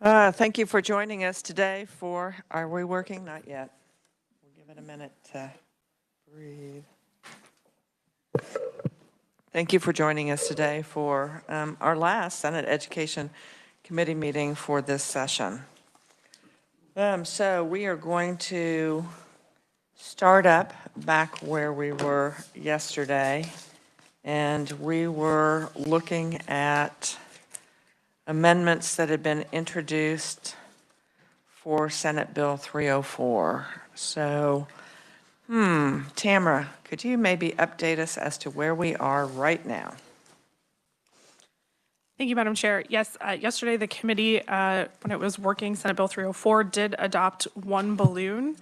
Thank you for joining us today for, are we working? Not yet. We'll give it a minute to breathe. Thank you for joining us today for our last Senate Education Committee meeting for this session. So we are going to start up back where we were yesterday, and we were looking at amendments that had been introduced for Senate Bill 304. So, Tamara, could you maybe update us as to where we are right now? Thank you, Madam Chair. Yes, yesterday the committee, when it was working, Senate Bill 304 did adopt one balloon.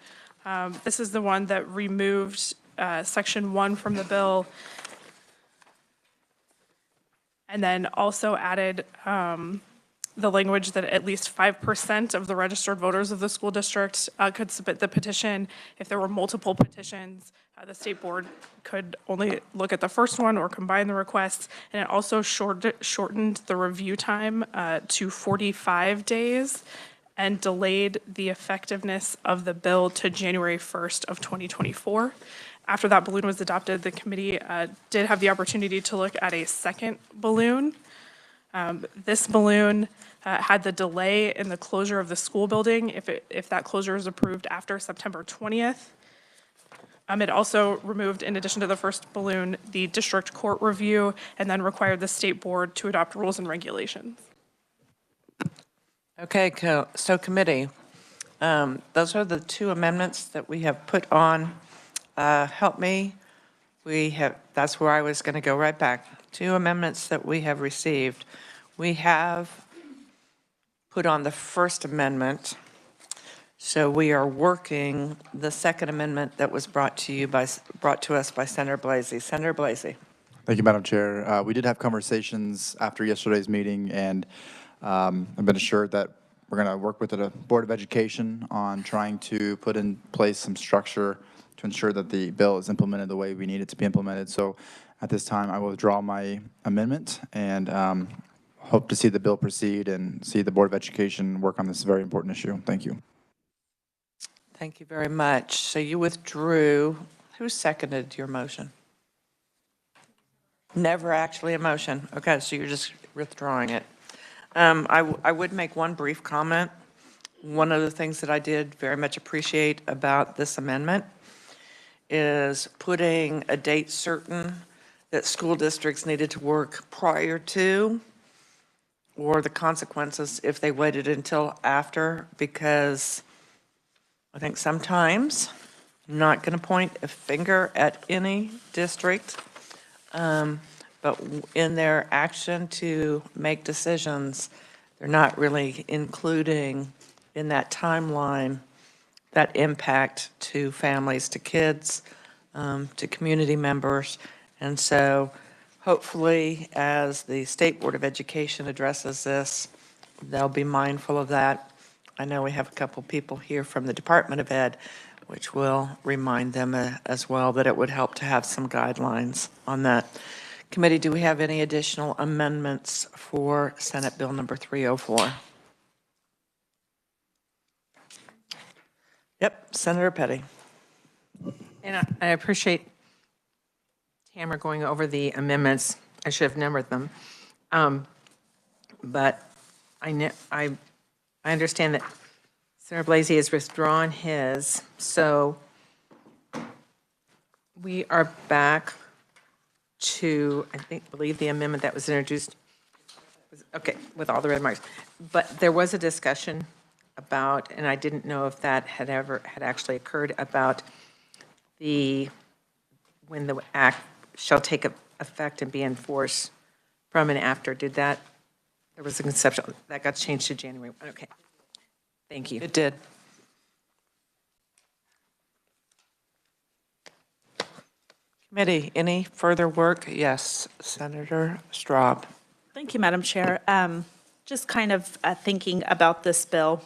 This is the one that removed Section 1 from the bill and then also added the language that at least 5% of the registered voters of the school district could submit the petition. If there were multiple petitions, the state board could only look at the first one or combine the requests. And it also shortened the review time to 45 days and delayed the effectiveness of the bill to January 1st of 2024. After that balloon was adopted, the committee did have the opportunity to look at a second balloon. This balloon had the delay in the closure of the school building if that closure is approved after September 20th. It also removed, in addition to the first balloon, the district court review and then required the state board to adopt rules and regulations. Okay, so committee, those are the two amendments that we have put on. Help me. That's where I was going to go right back. Two amendments that we have received. We have put on the First Amendment. So we are working the Second Amendment that was brought to us by Senator Blasey. Senator Blasey. Thank you, Madam Chair. We did have conversations after yesterday's meeting, and I've been assured that we're going to work with the Board of Education on trying to put in place some structure to ensure that the bill is implemented the way we need it to be implemented. So at this time, I will withdraw my amendment and hope to see the bill proceed and see the Board of Education work on this very important issue. Thank you. Thank you very much. So you withdrew. Who seconded your motion? Never actually a motion. Okay, so you're just withdrawing it. I would make one brief comment. One of the things that I did very much appreciate about this amendment is putting a date certain that school districts needed to work prior to, or the consequences if they waited until after, because I think sometimes, I'm not going to point a finger at any district, but in their action to make decisions, they're not really including in that timeline that impact to families, to kids, to community members. And so hopefully as the State Board of Education addresses this, they'll be mindful of that. I know we have a couple people here from the Department of Ed, which will remind them as well that it would help to have some guidelines on that. Committee, do we have any additional amendments for Senate Bill number 304? Yep, Senator Petty. And I appreciate Tamara going over the amendments. I should have numbered them. But I understand that Senator Blasey has withdrawn his, so we are back to, I believe the amendment that was introduced, okay, with all the red marks. But there was a discussion about, and I didn't know if that had actually occurred, about when the act shall take effect and be enforced from and after. Did that? There was a conception that got changed to January. Okay. Thank you. It did. Committee, any further work? Yes, Senator Straub. Thank you, Madam Chair. Just kind of thinking about this bill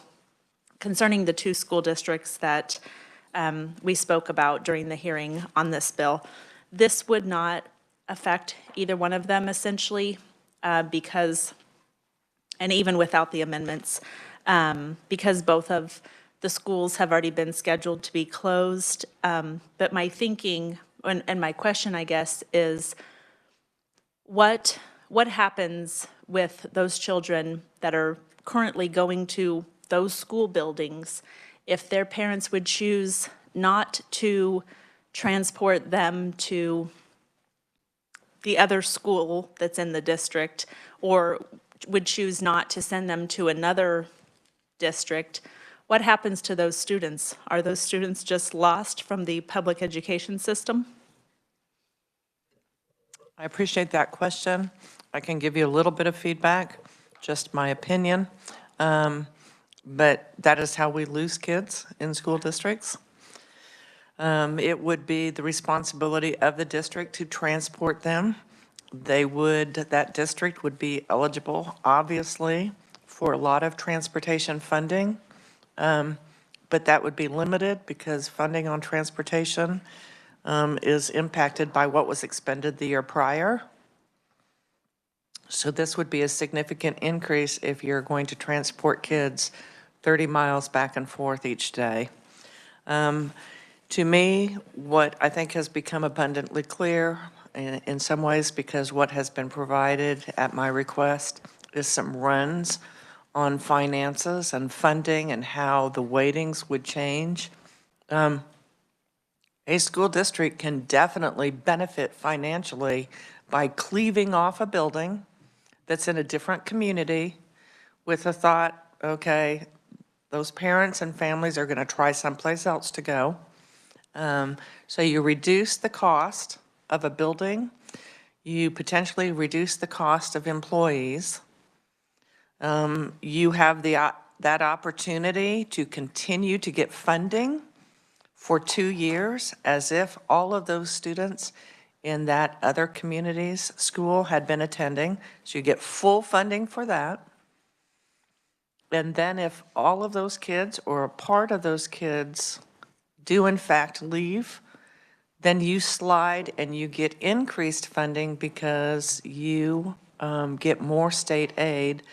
concerning the two school districts that we spoke about during the hearing on this bill. This would not affect either one of them essentially because, and even without the amendments, because both of the schools have already been scheduled to be closed. But my thinking, and my question, I guess, is what happens with those children that are currently going to those school buildings if their parents would choose not to transport them to the other school that's in the district, or would choose not to send them to another district? What happens to those students? Are those students just lost from the public education system? I appreciate that question. I can give you a little bit of feedback, just my opinion. But that is how we lose kids in school districts. It would be the responsibility of the district to transport them. That district would be eligible, obviously, for a lot of transportation funding. But that would be limited because funding on transportation is impacted by what was expended the year prior. So this would be a significant increase if you're going to transport kids 30 miles back and forth each day. To me, what I think has become abundantly clear in some ways, because what has been provided at my request is some runs on finances and funding and how the weightings would change. A school district can definitely benefit financially by cleaving off a building that's in a different community with the thought, okay, those parents and families are going to try someplace else to go. So you reduce the cost of a building, you potentially reduce the cost of employees. You have that opportunity to continue to get funding for 2 years, as if all of those students in that other community's school had been attending. So you get full funding for that. And then if all of those kids or a part of those kids do in fact leave, then you slide and you get increased funding because you get more state aid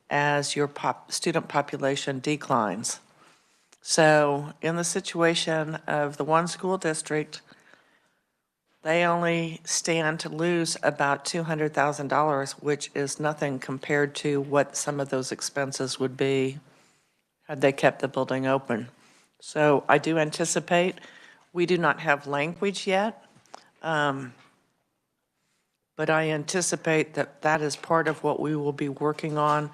as your student population declines. So in the situation of the one school district, they only stand to lose about $200,000, which is nothing compared to what some of those expenses would be had they kept the building open. So I do anticipate, we do not have language yet, but I anticipate that that is part of what we will be working on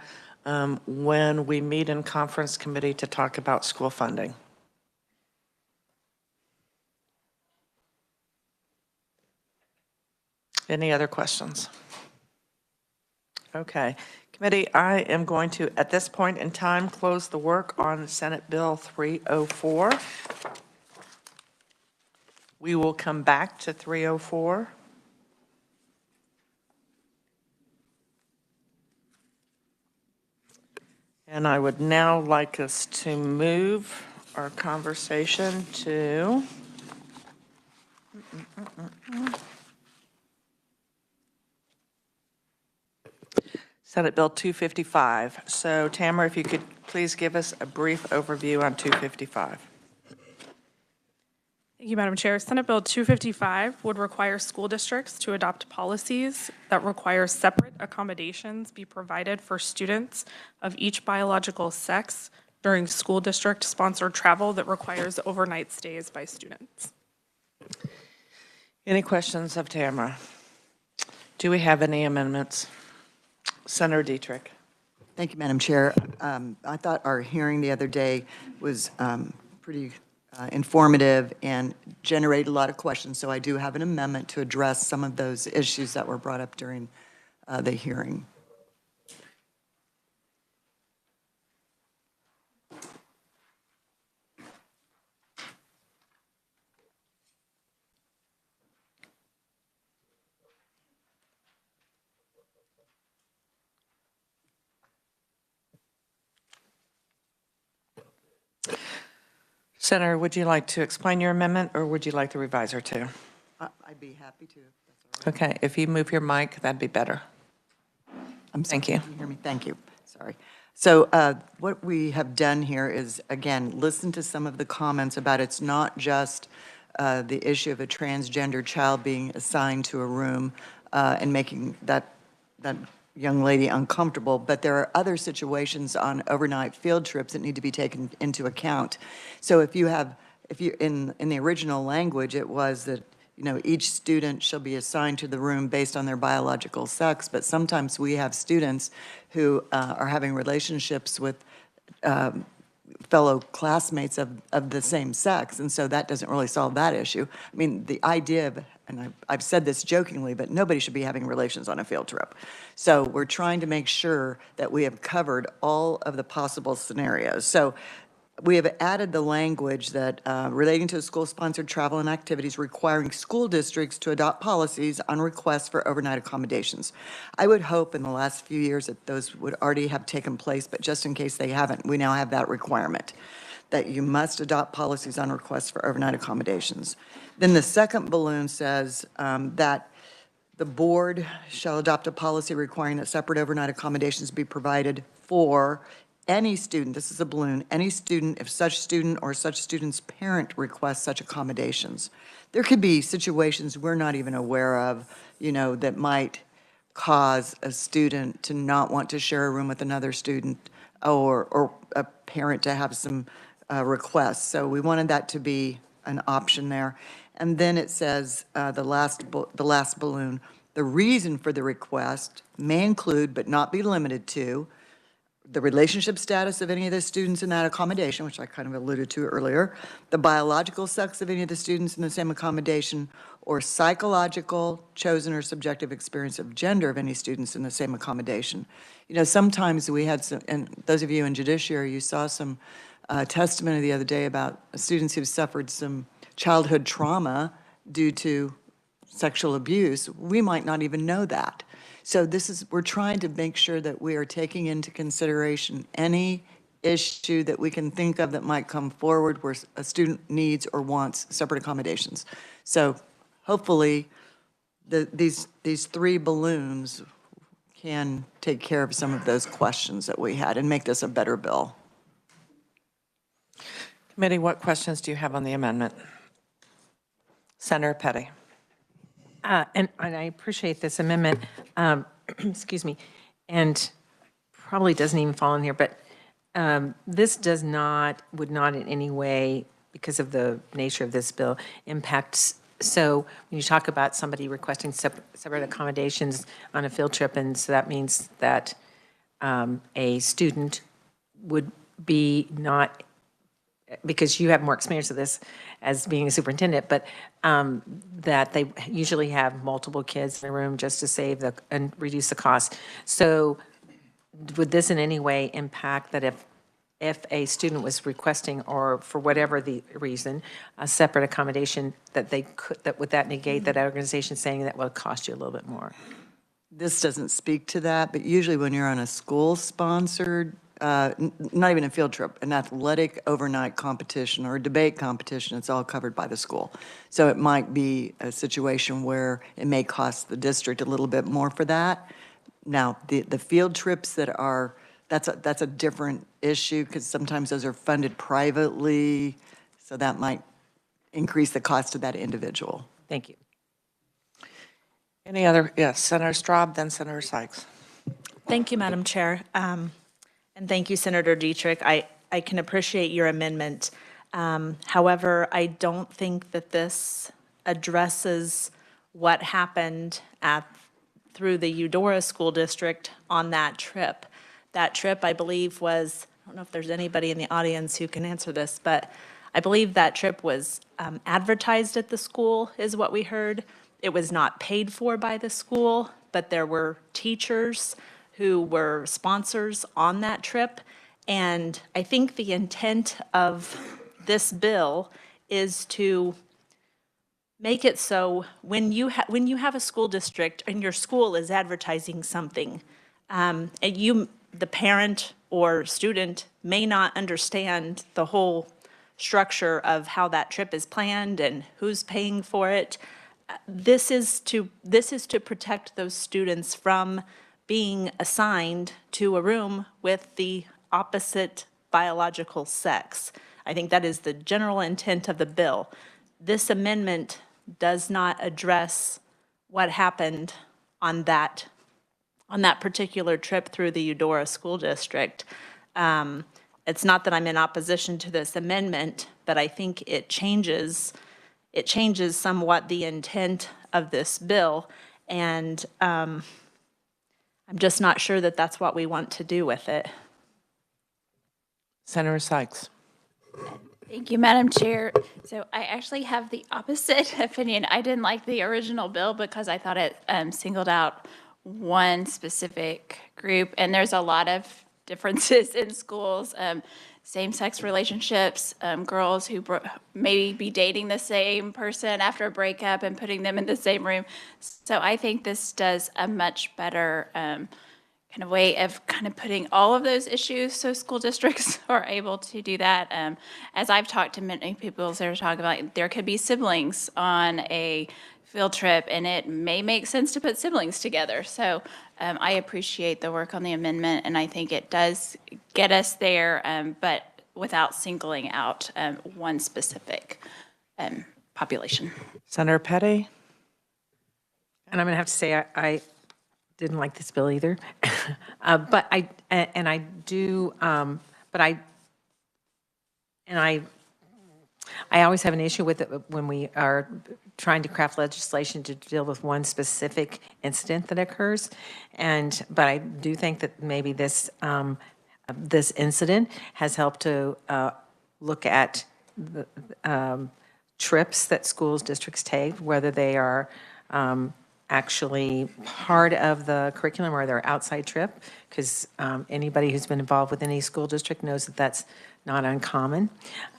when we meet in conference committee to talk about school funding. Any other questions? Okay. Committee, I am going to, at this point in time, close the work on Senate Bill 304. We will come back to 304. And I would now like us to move our conversation to Senate Bill 255. So Tamara, if you could please give us a brief overview on 255. Thank you, Madam Chair. Senate Bill 255 would require school districts to adopt policies that require separate accommodations be provided for students of each biological sex during school district-sponsored travel that requires overnight stays by students. Any questions of Tamara? Do we have any amendments? Senator Dietrich. Thank you, Madam Chair. I thought our hearing the other day was pretty informative and generated a lot of questions, so I do have an amendment to address some of those issues that were brought up during the hearing. Senator, would you like to explain your amendment, or would you like the reviser to? I'd be happy to. If that's all right. Okay, if you move your mic, that'd be better. I'm sorry, Thank you. Can you hear me? Thank you. Sorry. So what we have done here is, again, listen to some of the comments about it's not just the issue of a transgender child being assigned to a room and making that young lady uncomfortable, but there are other situations on overnight field trips that need to be taken into account. So if you, in the original language, it was that, each student shall be assigned to the room based on their biological sex, but sometimes we have students who are having relationships with fellow classmates of the same sex, and so that doesn't really solve that issue. I mean, the idea of, and I've said this jokingly, but nobody should be having relations on a field trip. So we're trying to make sure that we have covered all of the possible scenarios. So we have added the language that relating to school-sponsored travel and activities requiring school districts to adopt policies on requests for overnight accommodations. I would hope in the last few years that those would already have taken place, but just in case they haven't, we now have that requirement, that you must adopt policies on requests for overnight accommodations. Then the second balloon says that the board shall adopt a policy requiring that separate overnight accommodations be provided for any student, this is a balloon, any student, if such student or such student's parent requests such accommodations. There could be situations we're not even aware of, that might cause a student to not want to share a room with another student or a parent to have some requests. So we wanted that to be an option there. And then it says, the last balloon, the reason for the request may include but not be limited to the relationship status of any of the students in that accommodation, which I kind of alluded to earlier, the biological sex of any of the students in the same accommodation, or psychological, chosen, or subjective experience of gender of any students in the same accommodation. Sometimes we had some, and those of you in judiciary, you saw some testimony the other day about students who've suffered some childhood trauma due to sexual abuse. We might not even know that. So we're trying to make sure that we are taking into consideration any issue that we can think of that might come forward where a student needs or wants separate accommodations. So hopefully these three balloons can take care of some of those questions that we had and make this a better bill. Committee, what questions do you have on the amendment? Senator Petty. And I appreciate this amendment, excuse me, and probably doesn't even fall in here, but this would not in any way, because of the nature of this bill, impact. So when you talk about somebody requesting separate accommodations on a field trip, and so that means that a student would be not, because you have more experience of this as being a superintendent, but that they usually have multiple kids in the room just to save and reduce the cost. So would this in any way impact that if a student was requesting, or for whatever the reason, a separate accommodation, that would that negate that organization saying that will cost you a little bit more? This doesn't speak to that, but usually when you're on a school-sponsored, not even a field trip, an athletic overnight competition or a debate competition, it's all covered by the school. So it might be a situation where it may cost the district a little bit more for that. Now, the field trips that's a different issue, because sometimes those are funded privately, so that might increase the cost to that individual. Thank you. Any other, yes, Senator Straub, then Senator Sykes. Thank you, Madam Chair. And thank you, Senator Dietrich. I can appreciate your amendment. However, I don't think that this addresses what happened through the Eudora School District on that trip. That trip, I believe, was, I don't know if there's anybody in the audience who can answer this, but I believe that trip was advertised at the school, is what we heard. It was not paid for by the school, but there were teachers who were sponsors on that trip. And I think the intent of this bill is to make it so when you have a school district and your school is advertising something, and the parent or student may not understand the whole structure of how that trip is planned and who's paying for it. This is to protect those students from being assigned to a room with the opposite biological sex. I think that is the general intent of the bill. This amendment does not address what happened on that particular trip through the Eudora School District. It's not that I'm in opposition to this amendment, but I think it changes somewhat the intent of this bill, and I'm just not sure that that's what we want to do with it. Senator Sykes. Thank you, Madam Chair. So I actually have the opposite opinion. I didn't like the original bill because I thought it singled out one specific group, and there's a lot of differences in schools. Same-sex relationships, girls who maybe be dating the same person after a breakup and putting them in the same room. So I think this does a much better kind of way of kind of putting all of those issues so school districts are able to do that. As I've talked to many people, they're talking about there could be siblings on a field trip, and it may make sense to put siblings together. So I appreciate the work on the amendment, and I think it does get us there, but without singling out one specific population. Senator Petty. And I'm going to have to say, I didn't like this bill either. But I always have an issue with it when we are trying to craft legislation to deal with one specific incident that occurs. But I do think that maybe this incident has helped to look at the trips that schools districts take, whether they are actually part of the curriculum or their outside trip, because anybody who's been involved with any school district knows that that's not uncommon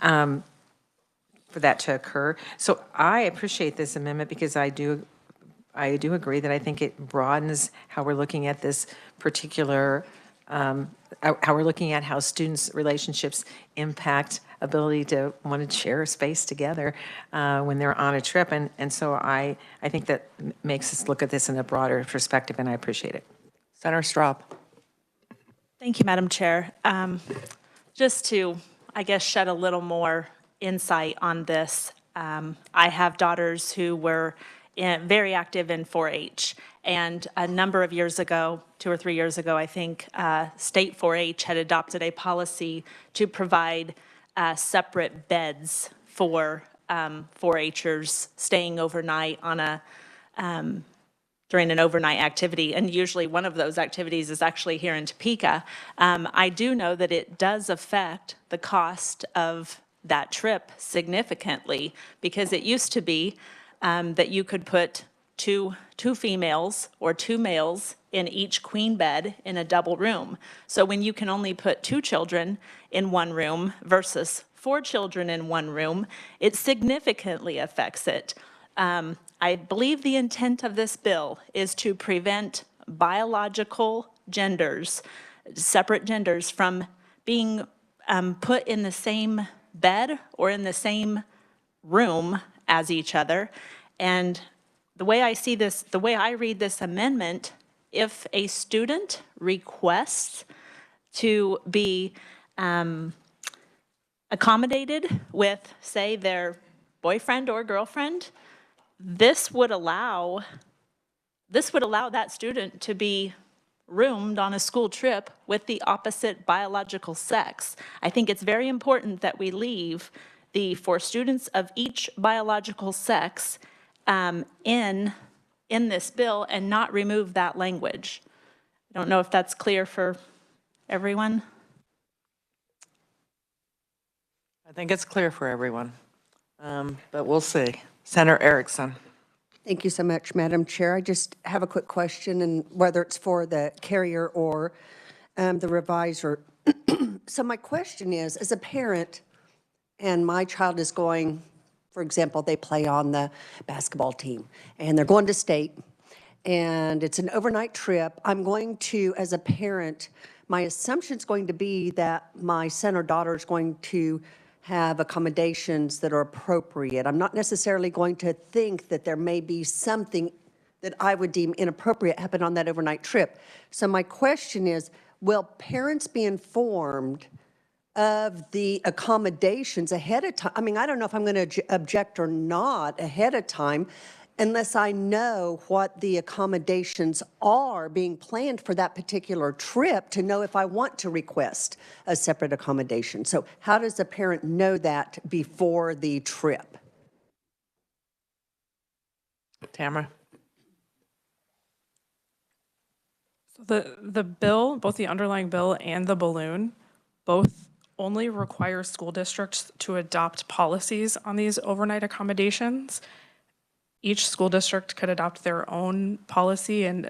for that to occur. So I appreciate this amendment because I do agree that I think it broadens how we're looking at this particular, how we're looking at how students' relationships impact ability to want to share a space together when they're on a trip. And so I think that makes us look at this in a broader perspective, and I appreciate it. Senator Straub. Thank you, Madam Chair. Just to, I guess, shed a little more insight on this, I have daughters who were very active in 4-H, and a number of years ago, 2 or 3 years ago, I think, state 4-H had adopted a policy to provide separate beds for 4-Hers staying overnight on a during an overnight activity, and usually one of those activities is actually here in Topeka. I do know that it does affect the cost of that trip significantly, because it used to be that you could put two females or 2 males in each queen bed in a double room. So when you can only put 2 children in one room versus 4 children in one room, it significantly affects it. I believe the intent of this bill is to prevent biological genders, separate genders, from being put in the same bed or in the same room as each other. And the way I see this, the way I read this amendment, if a student requests to be accommodated with, say, their boyfriend or girlfriend, this would allow that student to be roomed on a school trip with the opposite biological sex. I think it's very important that we leave for students of each biological sex in this bill and not remove that language. I don't know if that's clear for everyone. I think it's clear for everyone, but we'll see. Senator Erickson. Thank you so much, Madam Chair. I just have a quick question, and whether it's for the carrier or the revisor. So my question is, as a parent, and my child is going, for example, they play on the basketball team, and they're going to state, and it's an overnight trip. I'm going to, as a parent, my assumption is going to be that my son or daughter is going to have accommodations that are appropriate. I'm not necessarily going to think that there may be something that I would deem inappropriate happen on that overnight trip. So my question is, will parents be informed of the accommodations ahead of time? I mean, I don't know if I'm going to object or not ahead of time unless I know what the accommodations are being planned for that particular trip to know if I want to request a separate accommodation. So how does the parent know that before the trip? Tamara? The bill, both the underlying bill and the balloon, both only require school districts to adopt policies on these overnight accommodations. Each school district could adopt their own policy, and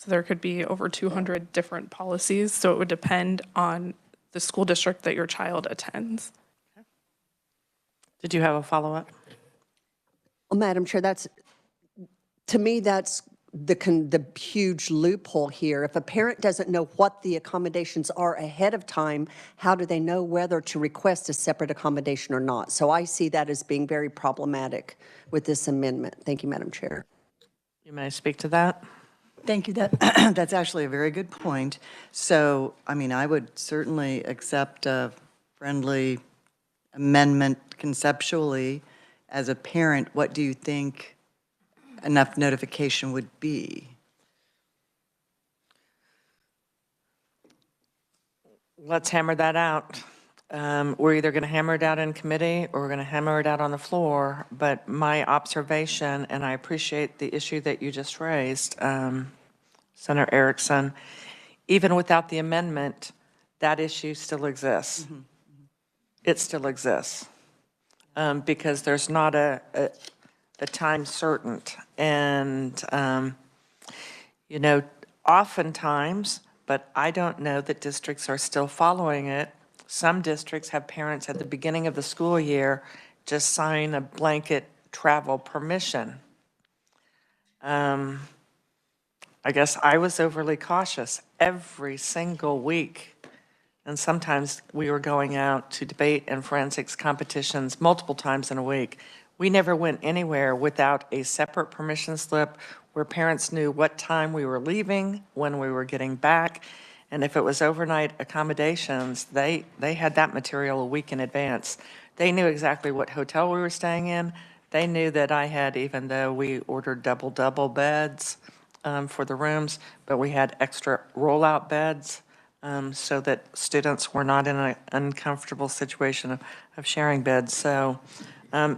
there could be over 200 different policies, so it would depend on the school district that your child attends. Did you have a follow-up? Well, Madam Chair, to me, that's the huge loophole here. If a parent doesn't know what the accommodations are ahead of time, how do they know whether to request a separate accommodation or not? So I see that as being very problematic with this amendment. Thank you, Madam Chair. You may speak to that. Thank you. That's actually a very good point. So, I mean, I would certainly accept a friendly amendment conceptually. As a parent, what do you think enough notification would be? Let's hammer that out. We're either going to hammer it out in committee or we're going to hammer it out on the floor. But my observation, and I appreciate the issue that you just raised, Senator Erickson, even without the amendment, that issue still exists. Mm-hmm. It still exists because there's not a time certain. And, you know, oftentimes, but I don't know that districts are still following it. Some districts have parents at the beginning of the school year just sign a blanket travel permission. I guess I was overly cautious every single week. And sometimes we were going out to debate and forensics competitions multiple times in a week. We never went anywhere without a separate permission slip where parents knew what time we were leaving, when we were getting back. And if it was overnight accommodations, they had that material a week in advance. They knew exactly what hotel we were staying in. They knew that I had, even though we ordered double beds for the rooms, but we had extra rollout beds so that students were not in an uncomfortable situation of sharing beds. So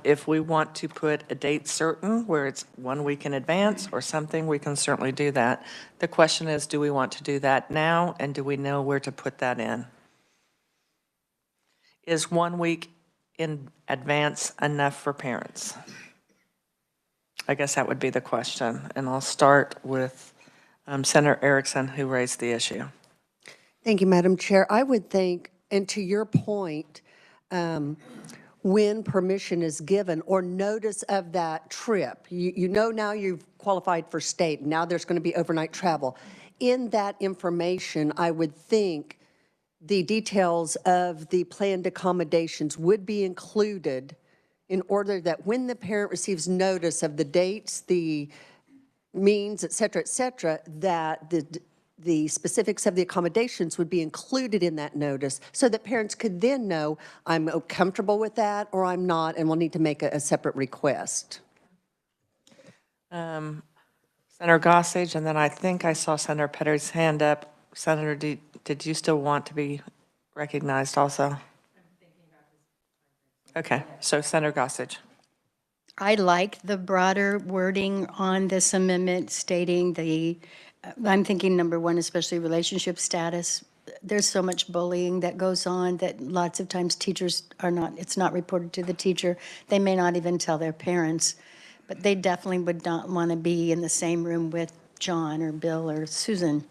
if we want to put a date certain where it's 1 week in advance or something, we can certainly do that. The question is, do we want to do that now, and do we know where to put that in? Is 1 week in advance enough for parents? I guess that would be the question. And I'll start with Senator Erickson, who raised the issue. Thank you, Madam Chair. I would think, and to your point, when permission is given or notice of that trip, you know now you've qualified for state, now there's going to be overnight travel. In that information, I would think the details of the planned accommodations would be included in order that when the parent receives notice of the dates, the means, et cetera, that the specifics of the accommodations would be included in that notice so that parents could then know I'm comfortable with that or I'm not, and we'll need to make a separate request. Senator Gossage, and then I think I saw Senator Petter's hand up. Senator, did you still want to be recognized also? Okay, so Senator Gossage. I like the broader wording on this amendment stating I'm thinking number one, especially relationship status. There's so much bullying that goes on that lots of times teachers it's not reported to the teacher. They may not even tell their parents, but they definitely would not want to be in the same room with John or Bill or Susan.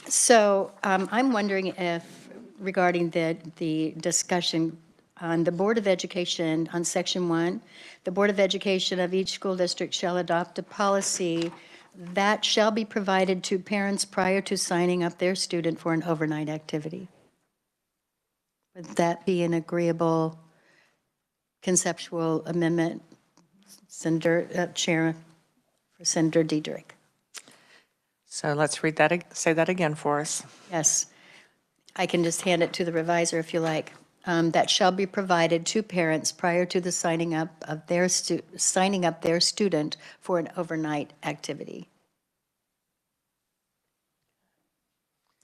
So I'm wondering if, regarding the discussion on the Board of Education, on Section 1, the Board of Education of each school district shall adopt a policy that shall be provided to parents prior to signing up their student for an overnight activity. Would that be an agreeable conceptual amendment, Senator Chair? for Senator Diedrich. So let's read that, say that again for us. Yes. I can just hand it to the revisor if you like. That shall be provided to parents prior to the signing up their student for an overnight activity.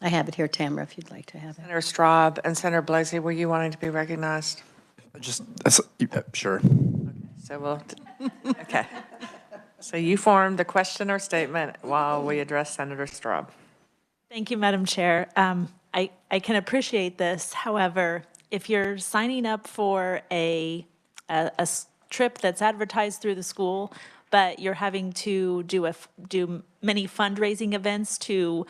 I have it here, Tamara, if you'd like to have it. Senator Straub and Senator Blasey, were you wanting to be recognized? Just, sure. So we'll, okay. So you formed the question or statement while we address Senator Straub. Thank you, Madam Chair. I can appreciate this. However, if you're signing up for a trip that's advertised through the school, but you're having to do many fundraising events to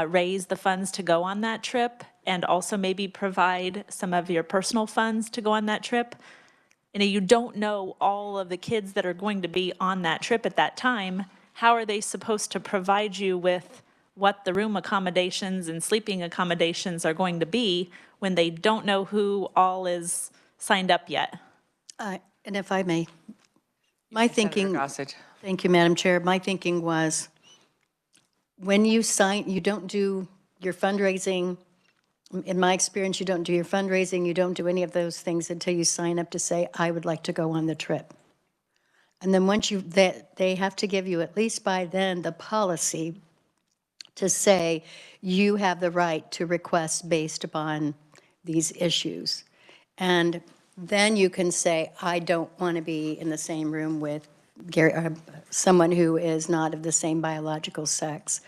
raise the funds to go on that trip, and also maybe provide some of your personal funds to go on that trip, you don't know all of the kids that are going to be on that trip at that time, how are they supposed to provide you with what the room accommodations and sleeping accommodations are going to be when they don't know who all is signed up yet? And if I may, my thinking, Gossage. thank you, Madam Chair, my thinking was, when you sign, you don't do your fundraising. In my experience, you don't do your fundraising, you don't do any of those things until you sign up to say, I would like to go on the trip. And then once they have to give you, at least by then, the policy to say, you have the right to request based upon these issues. And then you can say, I don't want to be in the same room with someone who is not of the same biological sex.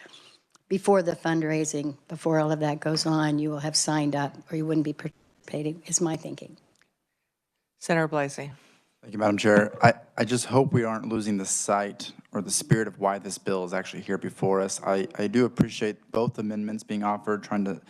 Before the fundraising, before all of that goes on, you will have signed up or you wouldn't be participating, is my thinking. Senator Blasey. Thank you, Madam Chair. I just hope we aren't losing the sight or the spirit of why this bill is actually here before us. I do appreciate both amendments being offered, trying to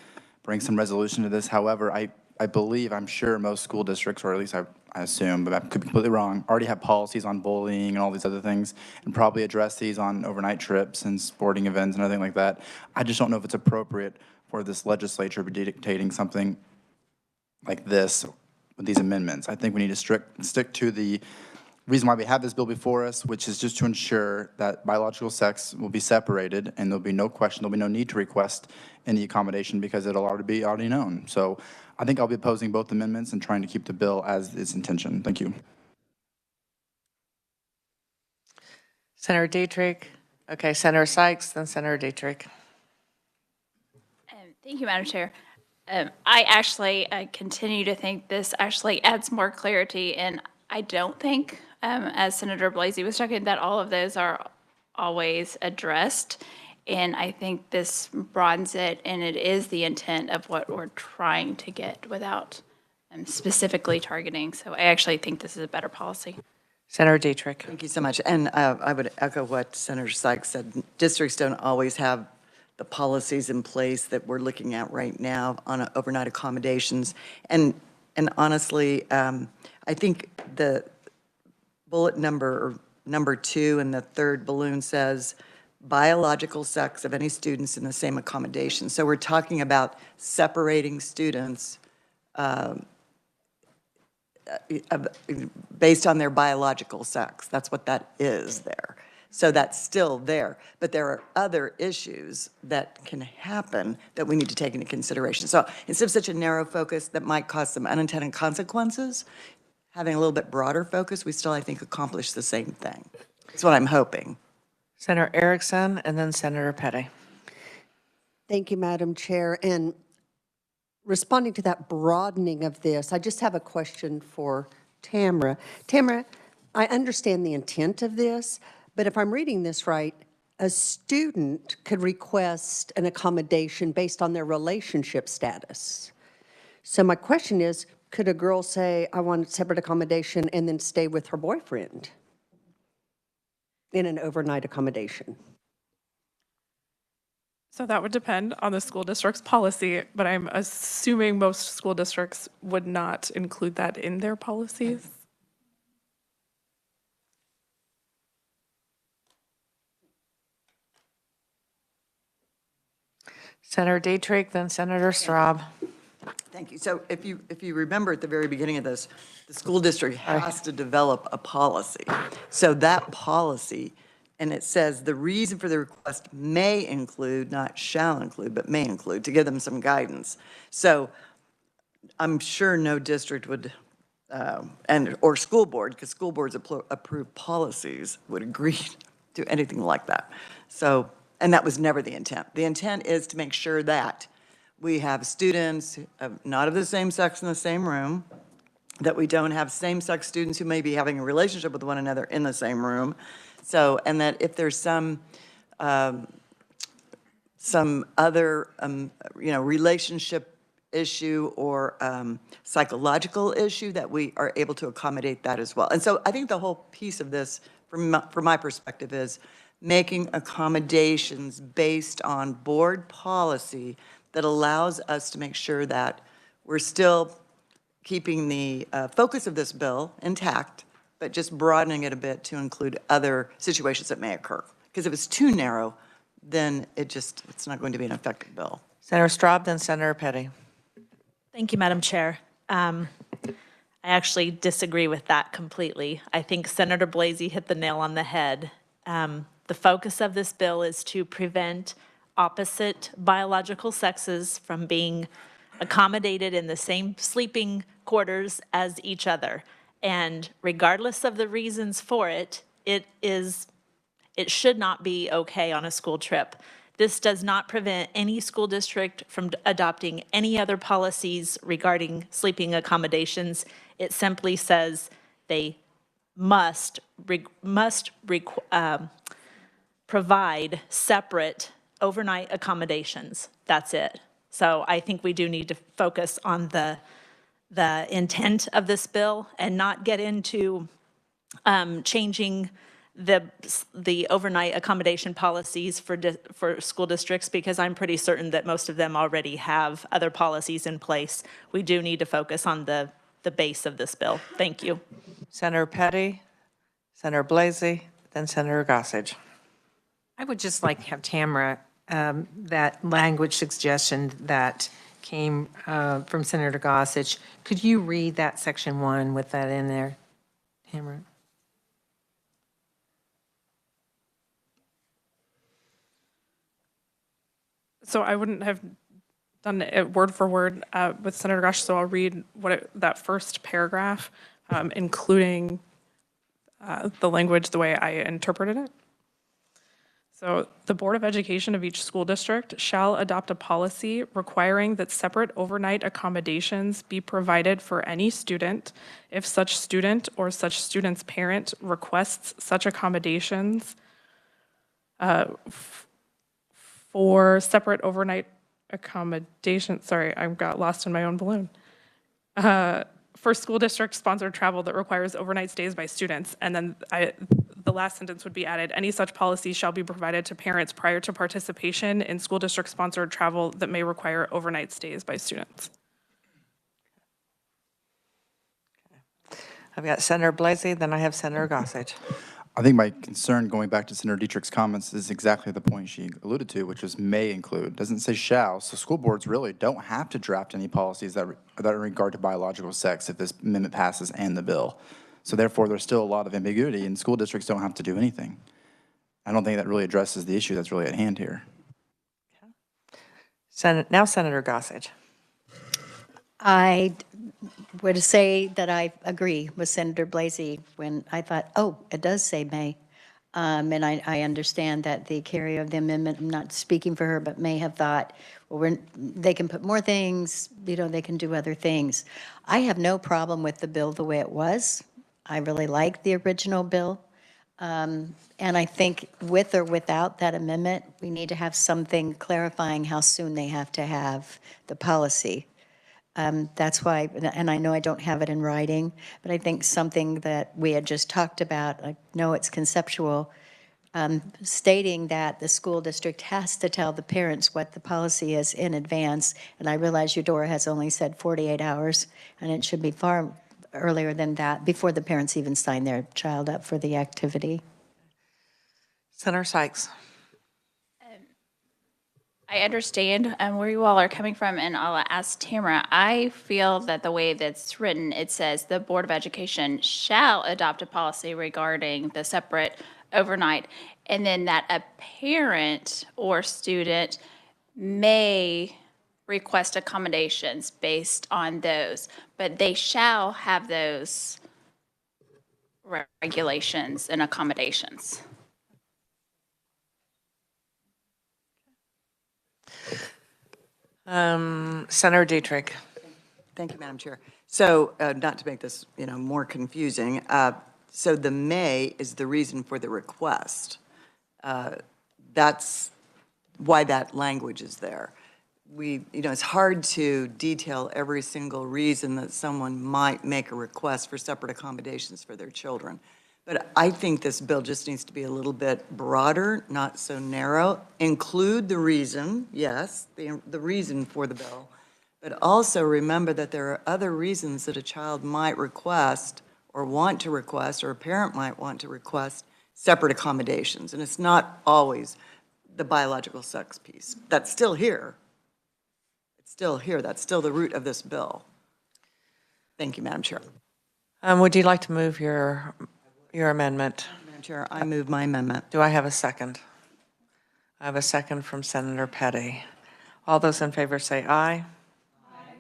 bring some resolution to this. However, I believe, I'm sure most school districts, or at least I assume, but I could be completely wrong, already have policies on bullying and all these other things, and probably address these on overnight trips and sporting events and everything like that. I just don't know if it's appropriate for this legislature to be dictating something like this with these amendments. I think we need to stick to the reason why we have this bill before us, which is just to ensure that biological sex will be separated and there'll be no question, there'll be no need to request any accommodation because it'll already be known. So I think I'll be opposing both amendments and trying to keep the bill as its intention. Thank you. Senator Diedrich. Okay, Senator Sykes, then Senator Diedrich. Thank you, Madam Chair. I actually continue to think this actually adds more clarity, and I don't think, as Senator Blasey was talking, that all of those are always addressed. And I think this broadens it, and it is the intent of what we're trying to get without specifically targeting. So I actually think this is a better policy. Senator Diedrich. Thank you so much. And I would echo what Senator Sykes said. Districts don't always have the policies in place that we're looking at right now on overnight accommodations. And honestly, I think the bullet number 2 and the third balloon says biological sex of any students in the same accommodation. So we're talking about separating students based on their biological sex. That's what that is there. So that's still there. But there are other issues that can happen that we need to take into consideration. So instead of such a narrow focus that might cause some unintended consequences, having a little bit broader focus, we still, I think, accomplish the same thing. That's what I'm hoping. Senator Erickson, and then Senator Petty. Thank you, Madam Chair. And responding to that broadening of this, I just have a question for Tamara. Tamara, I understand the intent of this, but if I'm reading this right, a student could request an accommodation based on their relationship status. So my question is, could a girl say, I want separate accommodation and then stay with her boyfriend in an overnight accommodation? So that would depend on the school district's policy, but I'm assuming most school districts would not include that in their policies. Senator Diedrich, then Senator Straub. Thank you. So if you remember at the very beginning of this, the school district has to develop a policy. So that policy And it says the reason for the request may include, not shall include, but may include, to give them some guidance. So I'm sure no district would, or school board, because school boards approve policies, would agree to anything like that. So, and that was never the intent. The intent is to make sure that we have students not of the same sex in the same room, that we don't have same-sex students who may be having a relationship with one another in the same room. So, and that if there's some other, relationship issue or psychological issue, that we are able to accommodate that as well. And so I think the whole piece of this, from my perspective, is making accommodations based on board policy that allows us to make sure that we're still keeping the focus of this bill intact, but just broadening it a bit to include other situations that may occur. Because if it's too narrow, then it's not going to be an effective bill. Senator Straub, then Senator Petty. Thank you, Madam Chair. I actually disagree with that completely. I think Senator Blasey hit the nail on the head. The focus of this bill is to prevent opposite biological sexes from being accommodated in the same sleeping quarters as each other. And regardless of the reasons for it, it should not be okay on a school trip. This does not prevent any school district from adopting any other policies regarding sleeping accommodations. It simply says they must provide separate overnight accommodations. That's it. So I think we do need to focus on the intent of this bill and not get into changing the overnight accommodation policies for school districts, because I'm pretty certain that most of them already have other policies in place. We do need to focus on the base of this bill. Thank you. Senator Petty, Senator Blasey, then Senator Gossage. I would just like to have Tamara, that language suggestion that came from Senator Gossage. Could you read that section 1 with that in there, Tamara? So I wouldn't have done it word for word with Senator Gosh, so I'll read that first paragraph, including the language the way I interpreted it. So the Board of Education of each school district shall adopt a policy requiring that separate overnight accommodations be provided for any student if such student or such student's parent requests such accommodations for separate overnight accommodation. Sorry, I got lost in my own balloon. For school district sponsored travel that requires overnight stays by students. And then the last sentence would be added, any such policy shall be provided to parents prior to participation in school district sponsored travel that may require overnight stays by students. I've got Senator Blasey, then I have Senator Gossage. I think my concern, going back to Senator Dietrich's comments, is exactly the point she alluded to, which was may include. It doesn't say shall, so school boards really don't have to draft any policies that are in regard to biological sex if this amendment passes and the bill. So therefore, there's still a lot of ambiguity, and school districts don't have to do anything. I don't think that really addresses the issue that's really at hand here. Now Senator Gossage. I would say that I agree with Senator Blasey when I thought, oh, it does say may. And I understand that the carrier of the amendment, I'm not speaking for her, but may have thought, well, they can put more things, they can do other things. I have no problem with the bill the way it was. I really like the original bill. And I think with or without that amendment, we need to have something clarifying how soon they have to have the policy. That's why, and I know I don't have it in writing, but I think something that we had just talked about, I know it's conceptual, stating that the school district has to tell the parents what the policy is in advance. And I realize Eudora has only said 48 hours, and it should be far earlier than that, before the parents even sign their child up for the activity. Senator Sykes. I understand where you all are coming from, and I'll ask Tamara. I feel that the way that's written, it says the Board of Education shall adopt a policy regarding the separate overnight. And then that a parent or student may request accommodations based on those, but they shall have those regulations and accommodations. Senator Dietrich. Thank you, Madam Chair. So, not to make this, more confusing, so the may is the reason for the request. That's why that language is there. It's hard to detail every single reason that someone might make a request for separate accommodations for their children. But I think this bill just needs to be a little bit broader, not so narrow. Include the reason, yes, the reason for the bill, but also remember that there are other reasons that a child might request or want to request, or a parent might want to request separate accommodations. And it's not always the biological sex piece. That's still here. It's still here. That's still the root of this bill. Thank you, Madam Chair. Would you like to move your amendment? Madam Chair, I move my amendment. Do I have a second? I have a second from Senator Petty. All those in favor say aye. Aye.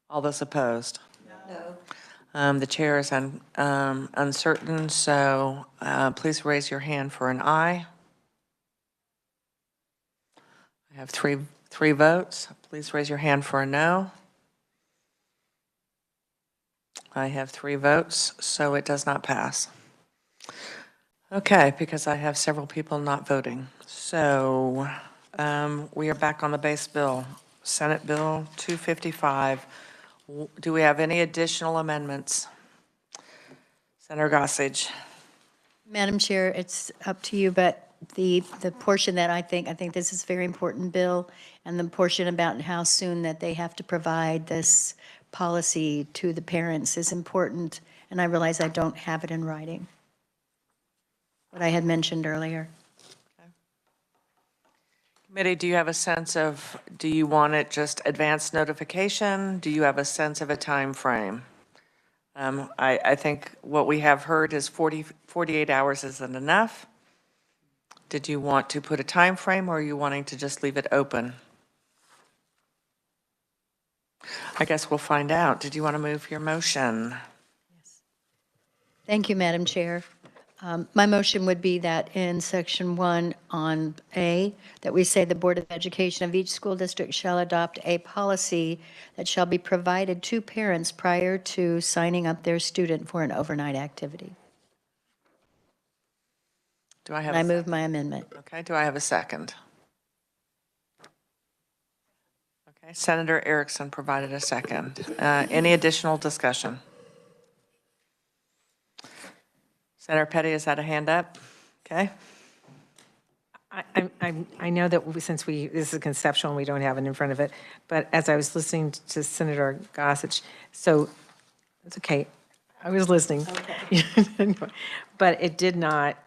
All those opposed? No. The chair is uncertain, so please raise your hand for an aye. I have three votes. Please raise your hand for a no. I have 3 votes, so it does not pass. Okay, because I have several people not voting. So we are back on the base bill, Senate Bill 255. Do we have any additional amendments? Senator Gossage. Madam Chair, it's up to you, but the portion that I think this is a very important bill, and the portion about how soon that they have to provide this policy to the parents is important, and I realize I don't have it in writing, what I had mentioned earlier. Okay. Committee, do you have a sense of, do you want it just advanced notification? Do you have a sense of a time frame? I think what we have heard is 48 hours isn't enough. Did you want to put a time frame, or are you wanting to just leave it open? I guess we'll find out. Did you want to move your motion? Yes. Thank you, Madam Chair. My motion would be that in Section 1 on A, that we say the Board of Education of each school district shall adopt a policy that shall be provided to parents prior to signing up their student for an overnight activity. Do I have? And I move my amendment. Okay. Do I have a second? Okay. Senator Erickson provided a second. Any additional discussion? Senator Petty, is that a hand up? Okay. I know that since this is conceptual and we don't have it in front of it, but as I was listening to Senator Gossage, so it's okay. I was listening. Okay. But it did not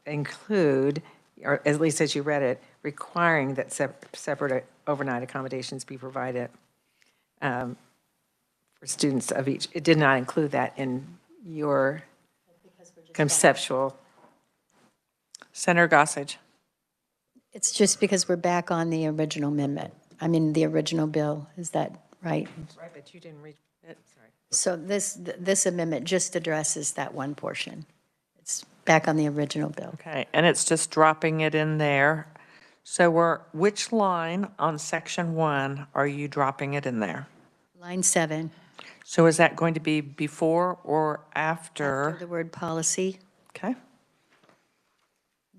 include, or at least as you read it, requiring that separate overnight accommodations be provided for students of each. It did not include that in your conceptual. Senator Gossage. It's just because we're back on the original amendment. I mean, the original bill. Is that right? Right, but you didn't read it, sorry. So this amendment just addresses that one portion. It's back on the original bill. Okay, and it's just dropping it in there. So which line on Section 1 are you dropping it in there? Line 7. So is that going to be before or after? After the word policy. Okay.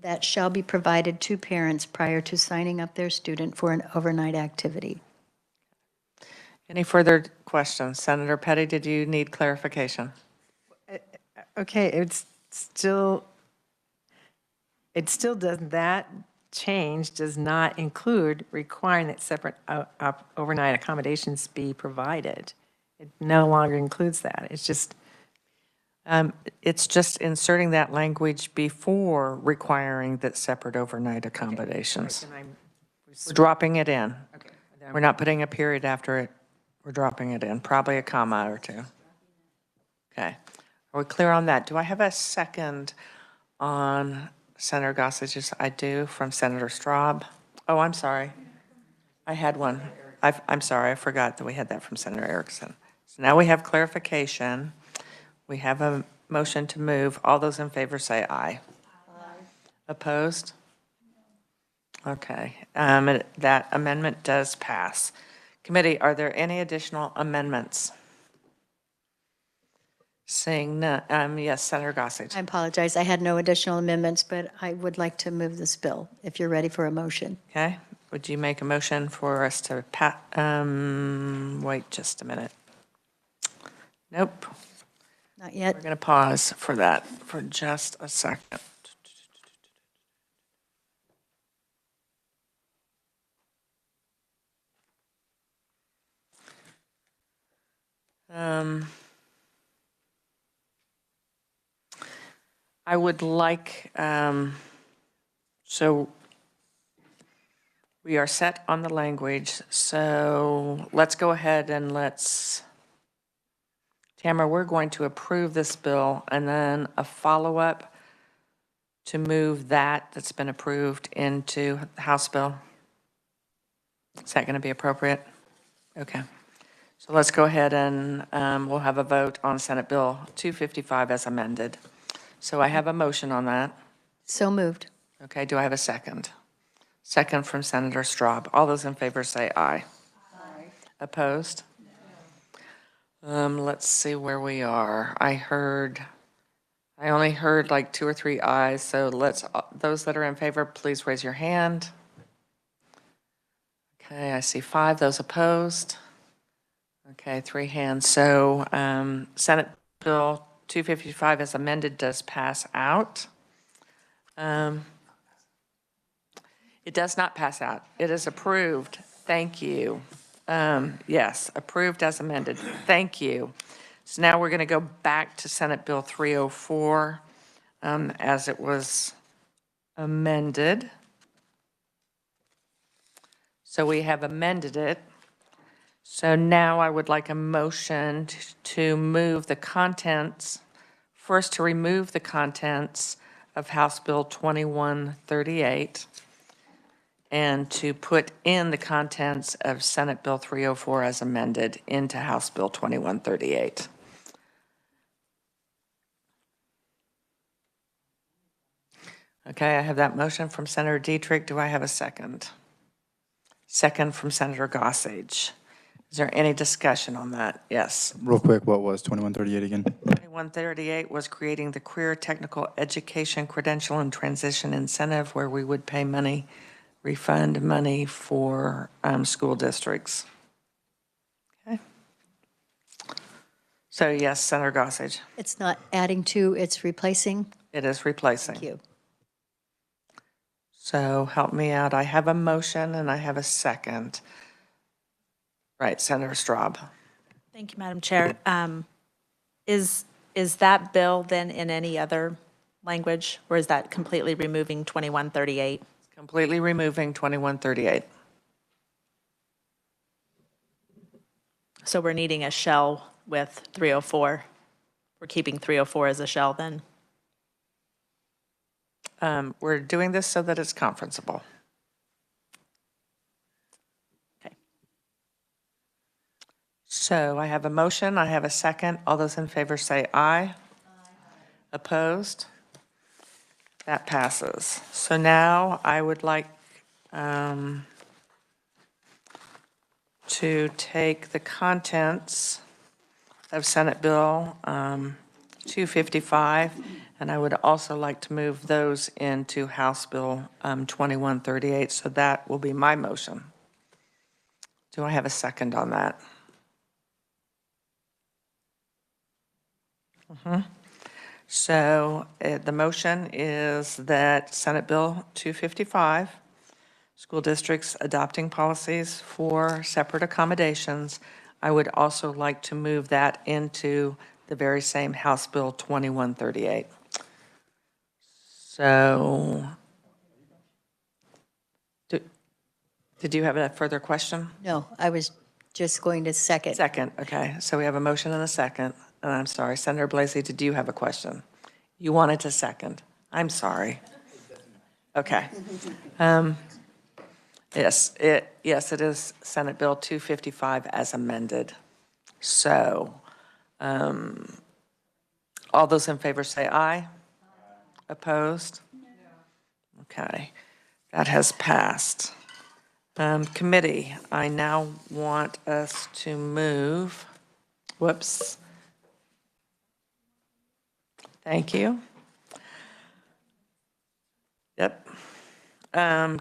That shall be provided to parents prior to signing up their student for an overnight activity. Any further questions? Senator Petty, did you need clarification? Okay, it still does, that change does not include requiring that separate overnight accommodations be provided. It no longer includes that. It's just inserting that language before requiring that separate overnight accommodations. We're dropping it in. We're not putting a period after it. We're dropping it in, probably a comma or two. Okay. Are we clear on that? Do I have a second on Senator Gossage's I do from Senator Straub? Oh, I'm sorry. I had one. I'm sorry, I forgot that we had that from Senator Erickson. So now we have clarification. We have a motion to move. All those in favor say aye. Aye. Opposed? Okay, that amendment does pass. Committee, are there any additional amendments? Seeing none, yes, Senator Gossage. I apologize, I had no additional amendments, but I would like to move this bill, if you're ready for a motion. Okay, would you make a motion for us to wait just a minute. Nope, Not yet? we're going to pause for that for just a second. I would like, so we are set on the language, so let's go ahead and Tamara, we're going to approve this bill and then a follow-up to move that's been approved into the House bill. Is that going to be appropriate? Okay. So let's go ahead and we'll have a vote on Senate Bill 255 as amended. So I have a motion on that. So moved. Okay, do I have a second? Second from Senator Straub. All those in favor say aye. Aye. Opposed? Let's see where we are. I only heard like 2 or 3 ayes, so those that are in favor, please raise your hand. Okay, I see 5. Those opposed? Okay, 3 hands. So Senate Bill 255 as amended does pass out. It does not pass out. It is approved. Thank you. Yes, approved as amended. Thank you. So now we're going to go back to Senate Bill 304 as it was amended. So we have amended it. So now I would like a motion to move the contents, first to remove the contents of House Bill 2138 and to put in the contents of Senate Bill 304 as amended into House Bill 2138. Okay, I have that motion from Senator Dietrich. Do I have a second? Second from Senator Gossage. Is there any discussion on that? Yes. Real quick, what was 2138 again? 2138 was creating the Career Technical Education Credential and Transition Incentive where we would pay money, refund money for school districts. Okay. So yes, Senator Gossage. It's not adding to, it's replacing? It is replacing. Thank you. So help me out. I have a motion and I have a second. Right, Senator Straub. Thank you, Madam Chair. Is that bill then in any other language, or is that completely removing 2138? Completely removing 2138. So we're needing a shell with 304. We're keeping 304 as a shell then? We're doing this so that it's conferenceable. Okay. So I have a motion, I have a second. All those in favor say aye. Aye. Opposed? That passes. So now I would like to take the contents of Senate Bill 255, and I would also like to move those into House Bill 2138, so that will be my motion. Do I have a second on that? So the motion is that Senate Bill 255, school districts adopting policies for separate accommodations, I would also like to move that into the very same House Bill 2138. So, did you have a further question? No, I was just going to second. Second, okay. So we have a motion and a second. and I'm sorry, Senator Blasey, did you have a question? You wanted to second. I'm sorry. Okay. Yes, it is Senate Bill 255 as amended. So, all those in favor say aye. Opposed? Okay, that has passed. Committee, I now want us to move, whoops. Thank you. Yep.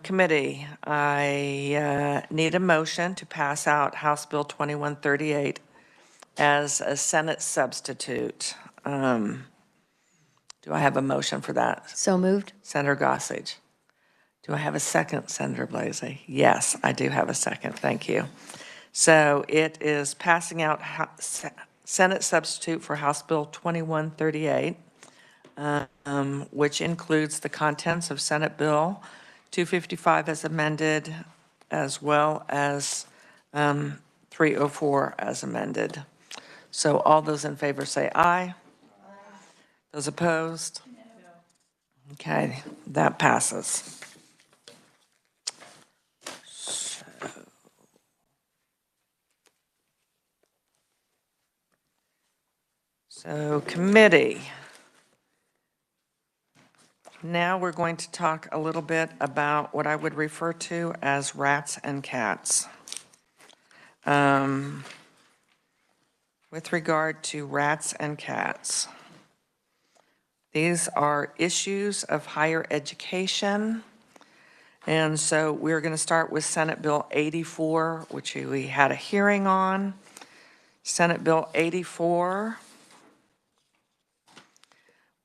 Committee, I need a motion to pass out House Bill 2138 as a Senate substitute. Do I have a motion for that? So moved? Senator Gossage. Do I have a second, Senator Blasey? Yes, I do have a second. Thank you. So it is passing out Senate substitute for House Bill 2138, which includes the contents of Senate Bill 255 as amended, as well as 304 as amended. So all those in favor say aye. Those opposed? Okay, that passes. So committee. Now we're going to talk a little bit about what I would refer to as rats and cats. With regard to rats and cats, these are issues of higher education. And so we're going to start with Senate Bill 84, which we had a hearing on. Senate Bill 84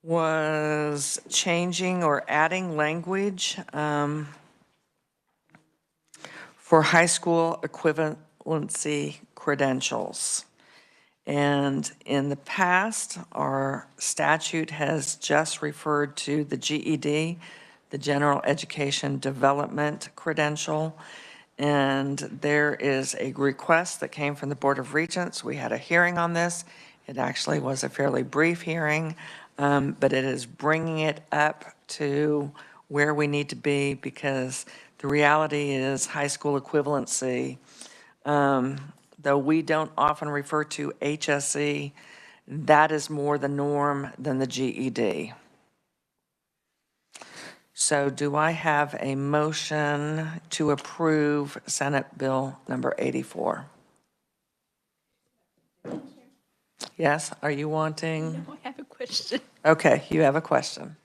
was changing or adding language for high school equivalency credentials. And in the past, our statute has just referred to the GED, the General Education Development Credential. And there is a request that came from the Board of Regents. We had a hearing on this. It actually was a fairly brief hearing, but it is bringing it up to where we need to be, because the reality is high school equivalency, though we don't often refer to HSE, that is more the norm than the GED. So do I have a motion to approve Senate Bill number 84? Yes, are you wanting? I have a question. Okay, you have a question.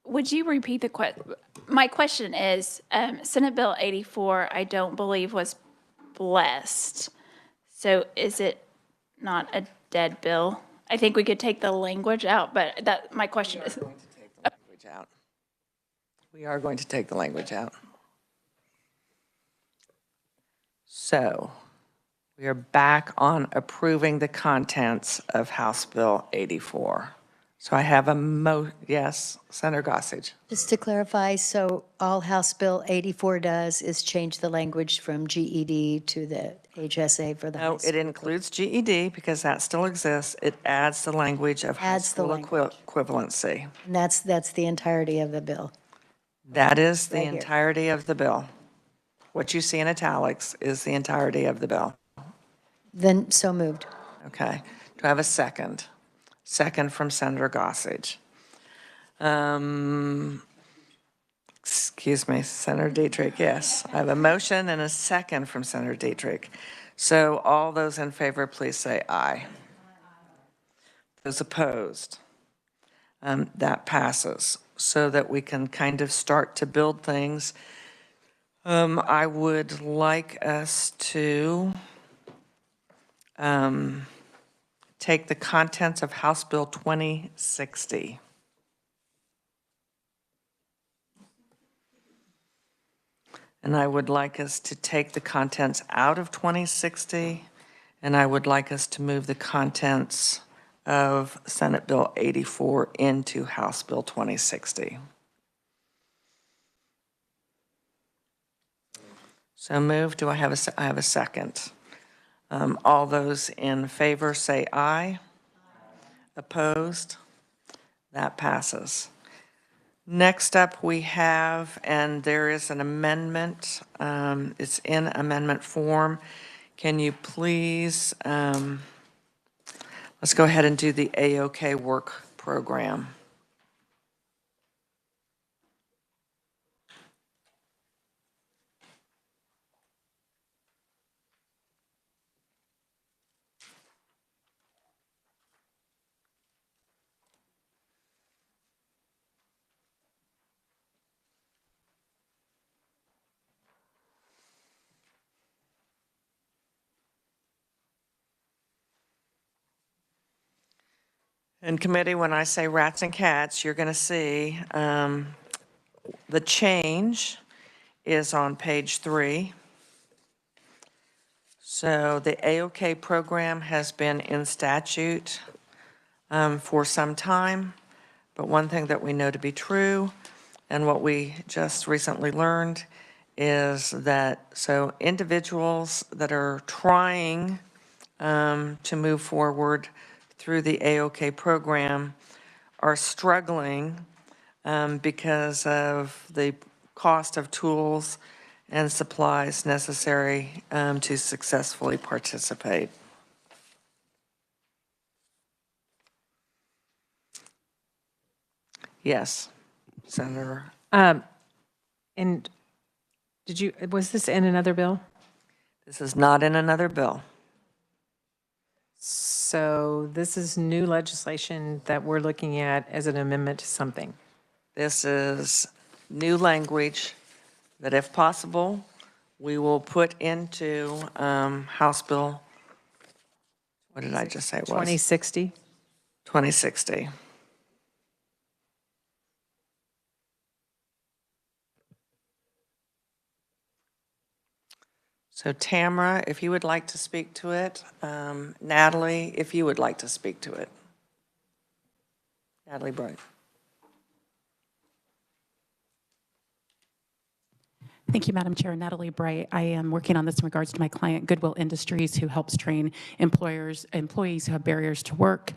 Would you repeat the question? My question is, Senate Bill 84, I don't believe was blessed. So is it not a dead bill? I think we could take the language out, but my question is. We are going to take the language out. So we are back on approving the contents of House Bill 84. So I have yes, Senator Gossage. Just to clarify, so all House Bill 84 does is change the language from GED to the HSA for the high No, school. it includes GED because that still exists. It adds the language of high Adds the school language. equivalency. And that's the entirety of the bill. That is the Right here. entirety of the bill. What you see in italics is the entirety of the bill. Then, so moved. Okay. Do I have a second? Second from Senator Gossage. Excuse me, Senator Dietrich, yes. I have a motion and a second from Senator Dietrich. So all those in favor, please say aye. Those opposed? That passes, so that we can kind of start to build things. I would like us to take the contents of House Bill 2060. And I would like us to take the contents out of 2060, and I would like us to move the contents of Senate Bill 84 into House Bill 2060. So moved. Do I have I have a second? All those in favor say aye. Opposed? That passes. Next up, we have, and there is an amendment, it's in amendment form. Can you please, let's go ahead and do the AOK work program. In committee, when I say rats and cats, you're going to see the change is on page 3. So the AOK program has been in statute for some time, but one thing that we know to be true, and what we just recently learned, is that so individuals that are trying to move forward through the AOK program are struggling because of the cost of tools and supplies necessary to successfully participate. Yes, Senator. And was this in another bill? This is not in another bill. So this is new legislation that we're looking at as an amendment to something. This is new language that, if possible, we will put into House Bill, what did I just say it was? 2060? 2060. So Tamara, if you would like to speak to it, Natalie, if you would like to speak to it. Natalie Bright. Thank you, Madam Chair. Natalie Bright. I am working on this in regards to my client, Goodwill Industries, who helps train employees who have barriers to work.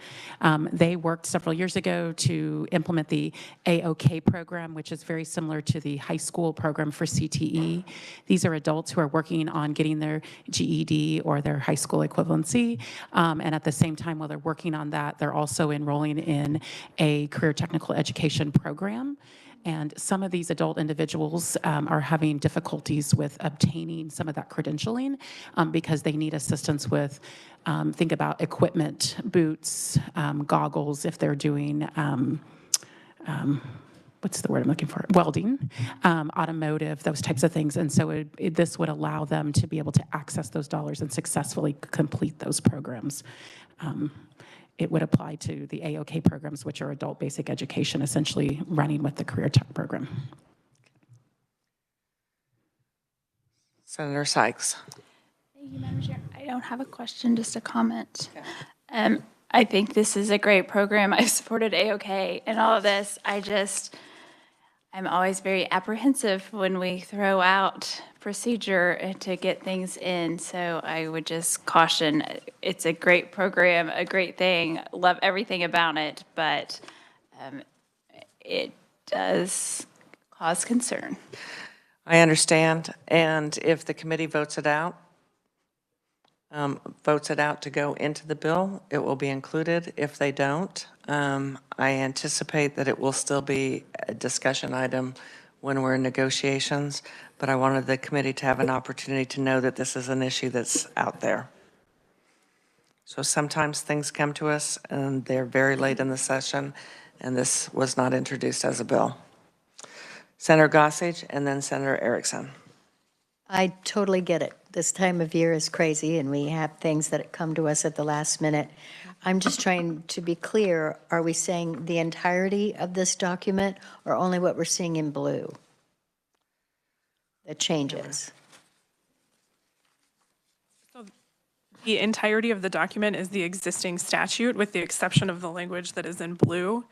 They worked several years ago to implement the AOK program, which is very similar to the high school program for CTE. These are adults who are working on getting their GED or their high school equivalency. And at the same time, while they're working on that, they're also enrolling in a career technical education program. And some of these adult individuals are having difficulties with obtaining some of that credentialing because they need assistance with, think about equipment, boots, goggles, if they're doing, what's the word I'm looking for? Welding, automotive, those types of things. And so this would allow them to be able to access those dollars and successfully complete those programs. It would apply to the AOK programs, which are adult basic education, essentially running with the Career Tech program. Senator Sykes. Thank you, Madam Chair. I don't have a question, just a comment. I think this is a great program. I've supported AOK and all of this. I'm always very apprehensive when we throw out procedure to get things in. So I would just caution, it's a great program, a great thing, love everything about it, but it does cause concern. I understand, and if the committee votes it out to go into the bill, it will be included. If they don't, I anticipate that it will still be a discussion item when we're in negotiations, but I wanted the committee to have an opportunity to know that this is an issue that's out there. So sometimes things come to us and they're very late in the session, and this was not introduced as a bill. Senator Gossage and then Senator Erickson. I totally get it. This time of year is crazy, and we have things that come to us at the last minute. I'm just trying to be clear. Are we saying the entirety of this document or only what we're seeing in blue? The changes. So the entirety of the document is the existing statute with the exception of the language that is in blue.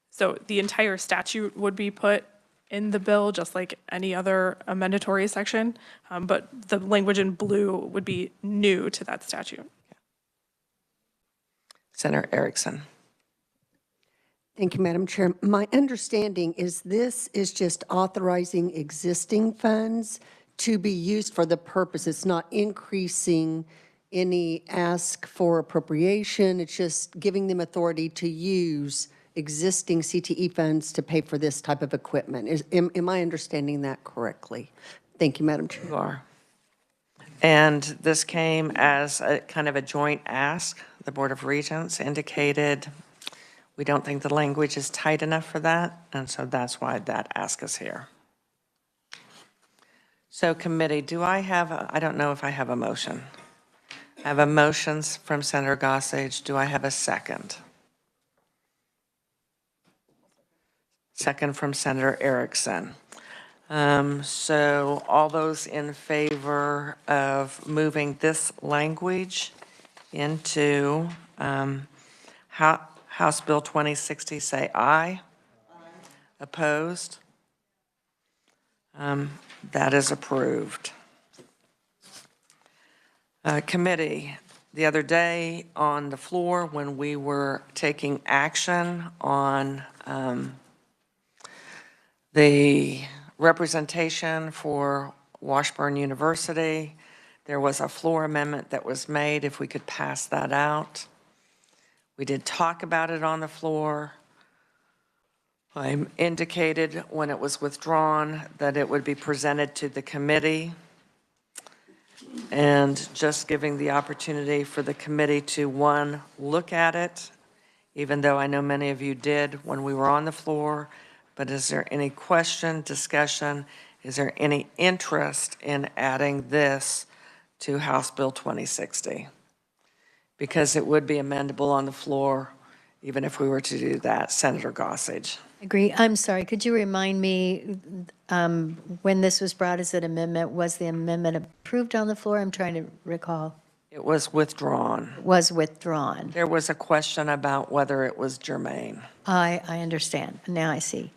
So the entire statute would be put in the bill, just like any other amendatory section, but the language in blue would be new to that statute. Senator Erickson. Thank you, Madam Chair. My understanding is this is just authorizing existing funds to be used for the purpose. It's not increasing any ask for appropriation. It's just giving them authority to use existing CTE funds to pay for this type of equipment. Am I understanding that correctly? Thank you, Madam Chair. You are. And this came as a kind of a joint ask. The Board of Regents indicated we don't think the language is tight enough for that, and so that's why that ask is here. So committee, I don't know if I have a motion. I have a motion from Senator Gossage. Do I have a second? Second from Senator Erickson. So all those in favor of moving this language into House Bill 2060, say aye. Opposed? That is approved. Committee, the other day on the floor when we were taking action on the representation for Washburn University, there was a floor amendment that was made if we could pass that out. We did talk about it on the floor. I indicated when it was withdrawn that it would be presented to the committee, and just giving the opportunity for the committee to, one, look at it, even though I know many of you did when we were on the floor. But is there any question, discussion? Is there any interest in adding this to House Bill 2060? Because it would be amendable on the floor, even if we were to do that. Senator Gossage. Agree. I'm sorry, could you remind me, when this was brought as an amendment, was the amendment approved on the floor? I'm trying to recall. It was withdrawn. Was withdrawn. There was a question about whether it was germane. I understand. Now I see.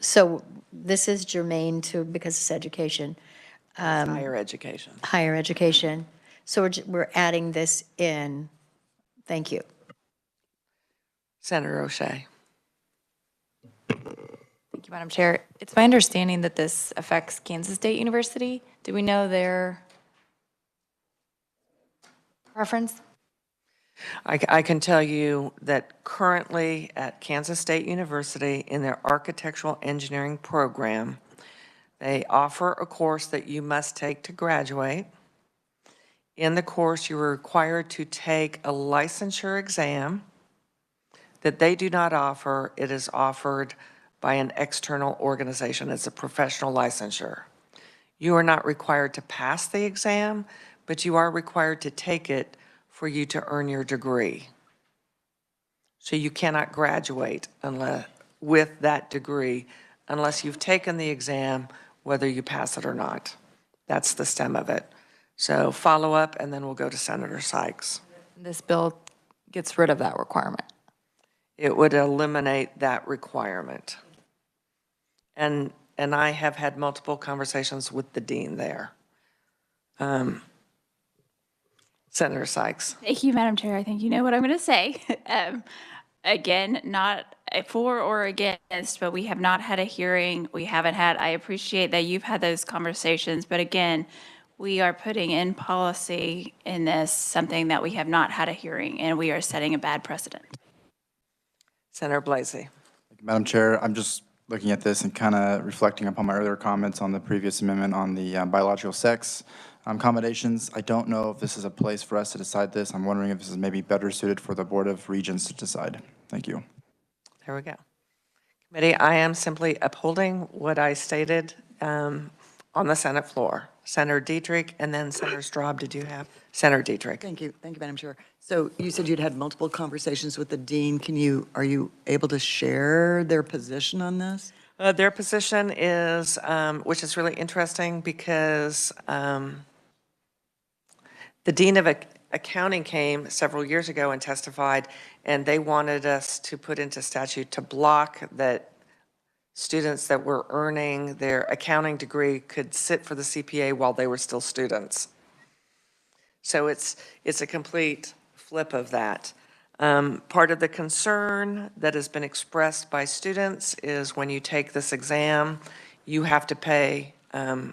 So this is germane to, because it's education. Higher education. Higher education. So we're adding this in. Thank you. Senator O'Shea. Thank you, Madam Chair. It's my understanding that this affects Kansas State University. Do we know their preference? I can tell you that currently at Kansas State University in their architectural engineering program, they offer a course that you must take to graduate. In the course, you are required to take a licensure exam that they do not offer. It is offered by an external organization. It's a professional licensure. You are not required to pass the exam, but you are required to take it for you to earn your degree. So you cannot graduate with that degree unless you've taken the exam, whether you pass it or not. That's the stem of it. So follow up, and then we'll go to Senator Sykes. This bill gets rid of that requirement. It would eliminate that requirement. And I have had multiple conversations with the dean there. Senator Sykes. Thank you, Madam Chair. I think you know what I'm going to say. Again, not for or against, but we have not had a hearing. We haven't had, I appreciate that you've had those conversations, but again, we are putting in policy in this, something that we have not had a hearing, and we are setting a bad precedent. Senator Blasey. Madam Chair, I'm just looking at this and kind of reflecting upon my earlier comments on the previous amendment on the biological sex accommodations. I don't know if this is a place for us to decide this. I'm wondering if this is maybe better suited for the Board of Regents to decide. Thank you. There we go. Committee, I am simply upholding what I stated on the Senate floor. Senator Dietrich, and then Senator Straub, did you have? Senator Dietrich. Thank you, Madam Chair. So you said you'd had multiple conversations with the dean. Are you able to share their position on this? Their position is, which is really interesting because the Dean of Accounting came several years ago and testified, and they wanted us to put into statute to block that students that were earning their accounting degree could sit for the CPA while they were still students. So it's a complete flip of that. Part of the concern that has been expressed by students is when you take this exam, you have to pay a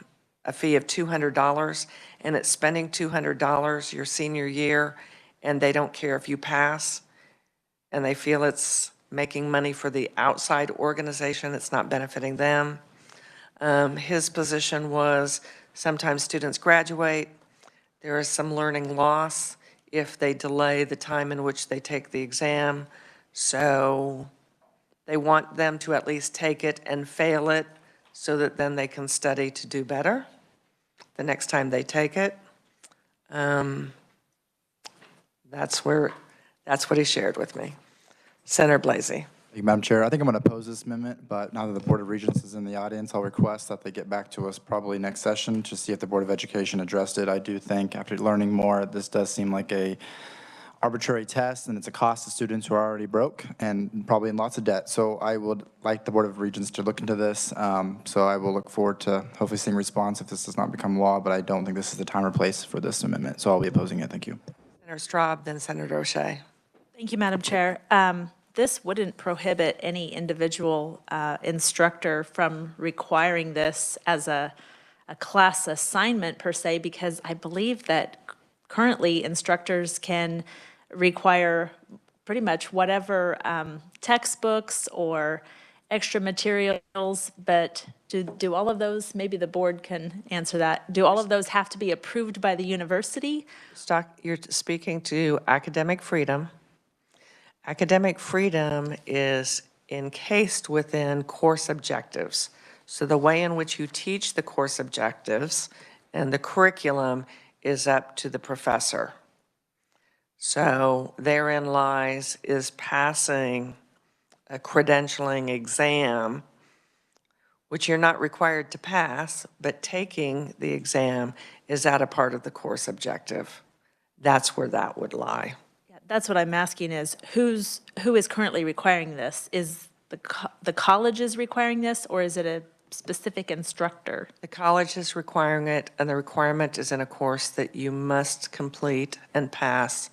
fee of $200, and it's spending $200 your senior year, and they don't care if you pass, and they feel it's making money for the outside organization, it's not benefiting them. His position was sometimes students graduate, there is some learning loss if they delay the time in which they take the exam. So they want them to at least take it and fail it so that then they can study to do better the next time they take it. That's what he shared with me. Senator Blasey. Thank you, Madam Chair. I think I'm going to oppose this amendment, but now that the Board of Regents is in the audience, I'll request that they get back to us probably next session to see if the Board of Education addressed it. I do think, after learning more, this does seem like a arbitrary test, and it's a cost to students who are already broke and probably in lots of debt. So I would like the Board of Regents to look into this. So I will look forward to hopefully seeing a response if this does not become law, but I don't think this is the time or place for this amendment. So I'll be opposing it. Thank you. Senator Straub, then Senator O'Shea. Thank you, Madam Chair. This wouldn't prohibit any individual instructor from requiring this as a class assignment per se, because I believe that currently instructors can require pretty much whatever textbooks or extra materials, but do all of those, maybe the board can answer that, do all of those have to be approved by the university? You're speaking to academic freedom. Academic freedom is encased within course objectives. So the way in which you teach the course objectives and the curriculum is up to the professor. So therein lies is passing a credentialing exam, which you're not required to pass, but taking the exam is that a part of the course objective. That's where that would lie. That's what I'm asking is, who is currently requiring this? Is the college is requiring this, or is it a specific instructor? The college is requiring it, and the requirement is in a course that you must complete and pass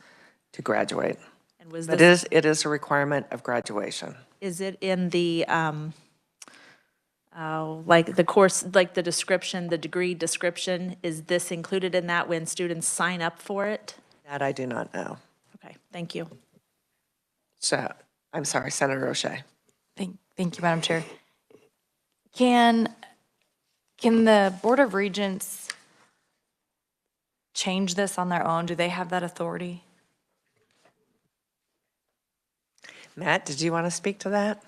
to graduate. And was It this, is a requirement of graduation. is it in the, like the course, like the description, the degree description, is this included in that when students sign up for it? That I do not know. Okay, thank you. So, I'm sorry, Senator O'Shea. Thank you, Madam Chair. Can the Board of Regents change this on their own? Do they have that authority? Matt, did you want to speak to that?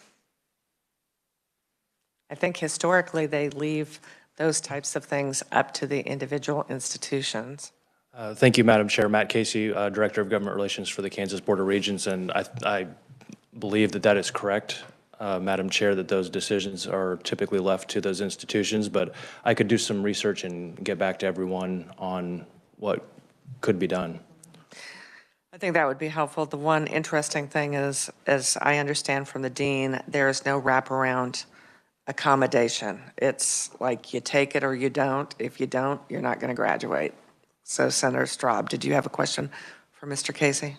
I think historically they leave those types of things up to the individual institutions. Thank you, Madam Chair. Matt Casey, Director of Government Relations for the Kansas Board of Regents, and I believe that is correct, Madam Chair, that those decisions are typically left to those institutions, but I could do some research and get back to everyone on what could be done. I think that would be helpful. The one interesting thing is, as I understand from the dean, there is no wraparound accommodation. It's like you take it or you don't. If you don't, you're not going to graduate. So Senator Straub, did you have a question for Mr. Casey?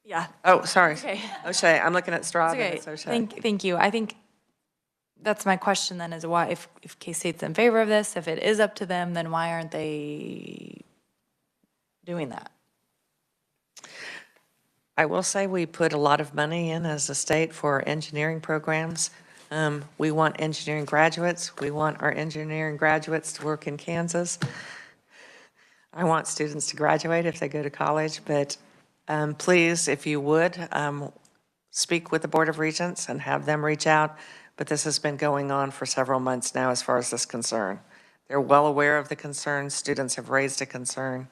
Yeah. Oh, sorry. Okay. O'Shea, I'm looking at Straub and Okay, it's O'Shea. thank you. I think that's my question then, is why, if K-State's in favor of this, if it is up to them, then why aren't they doing that? I will say we put a lot of money in as a state for engineering programs. We want engineering graduates. We want our engineering graduates to work in Kansas. I want students to graduate if they go to college, but please, if you would, speak with the Board of Regents and have them reach out. But this has been going on for several months now as far as this concern. They're well aware of the concern. Students have raised a concern.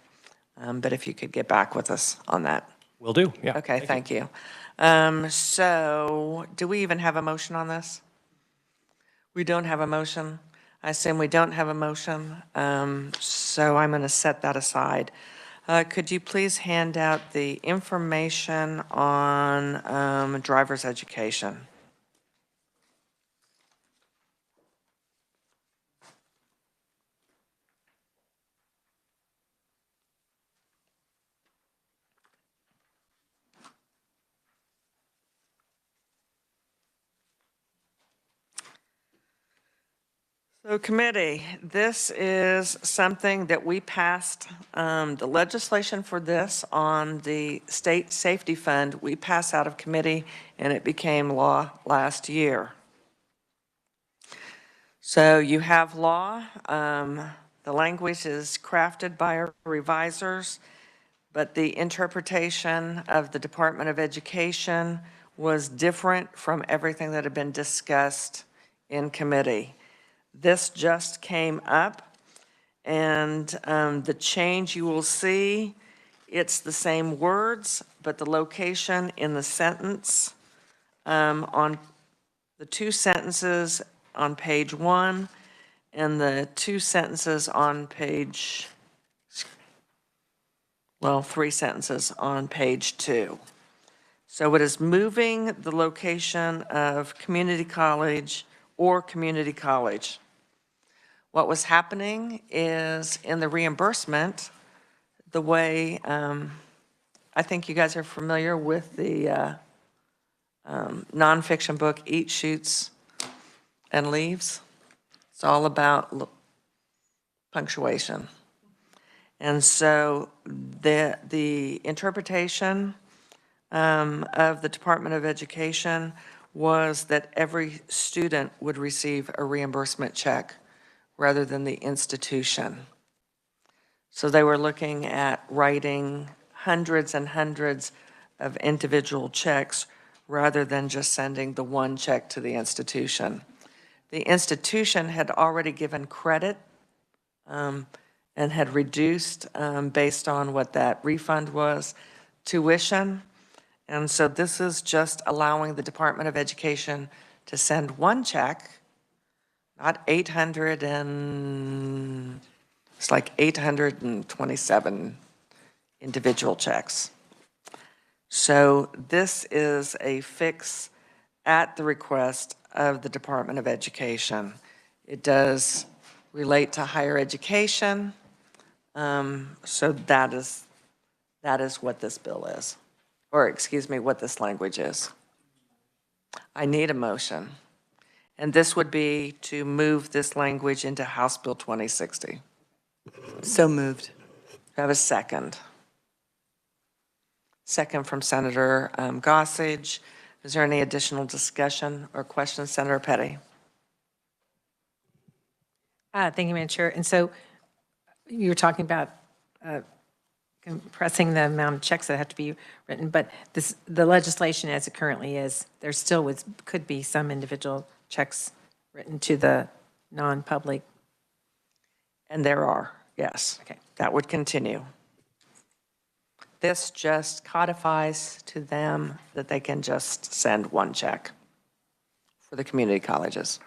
But if you could get back with us on that. Will do, yeah. Okay, thank you. So do we even have a motion on this? We don't have a motion. I assume we don't have a motion, so I'm going to set that aside. Could you please hand out the information on driver's education? So committee, this is something that we passed, the legislation for this on the state safety fund, we passed out of committee and it became law last year. So you have law, the language is crafted by our revisers, but the interpretation of the Department of Education was different from everything that had been discussed in committee. This just came up, and the change you will see, it's the same words, but the location in the sentence, on the two sentences on page 1 and the two sentences on page, well, 3 sentences on page 2. So it is moving the location of community college or community college. What was happening is in the reimbursement, the way, I think you guys are familiar with the nonfiction book, Eat, Shoots, and Leaves. It's all about punctuation. And so the interpretation of the Department of Education was that every student would receive a reimbursement check rather than the institution. So they were looking at writing hundreds and hundreds of individual checks rather than just sending the one check to the institution. The institution had already given credit and had reduced, based on what that refund was, tuition. And so this is just allowing the Department of Education to send one check, not 800 and, it's like 827 individual checks. So this is a fix at the request of the Department of Education. It does relate to higher education, so that is what this bill is, or excuse me, what this language is. I need a motion. And this would be to move this language into House Bill 2060. So moved. Do I have a second? Second from Senator Gossage. Is there any additional discussion or questions, Senator Petty? Thank you, Madam Chair. And so you were talking about compressing the amount of checks that have to be written, but the legislation as it currently is, there still could be some individual checks written to the non-public. And there are, yes. Okay. That would continue. This just codifies to them that they can just send one check for the community colleges.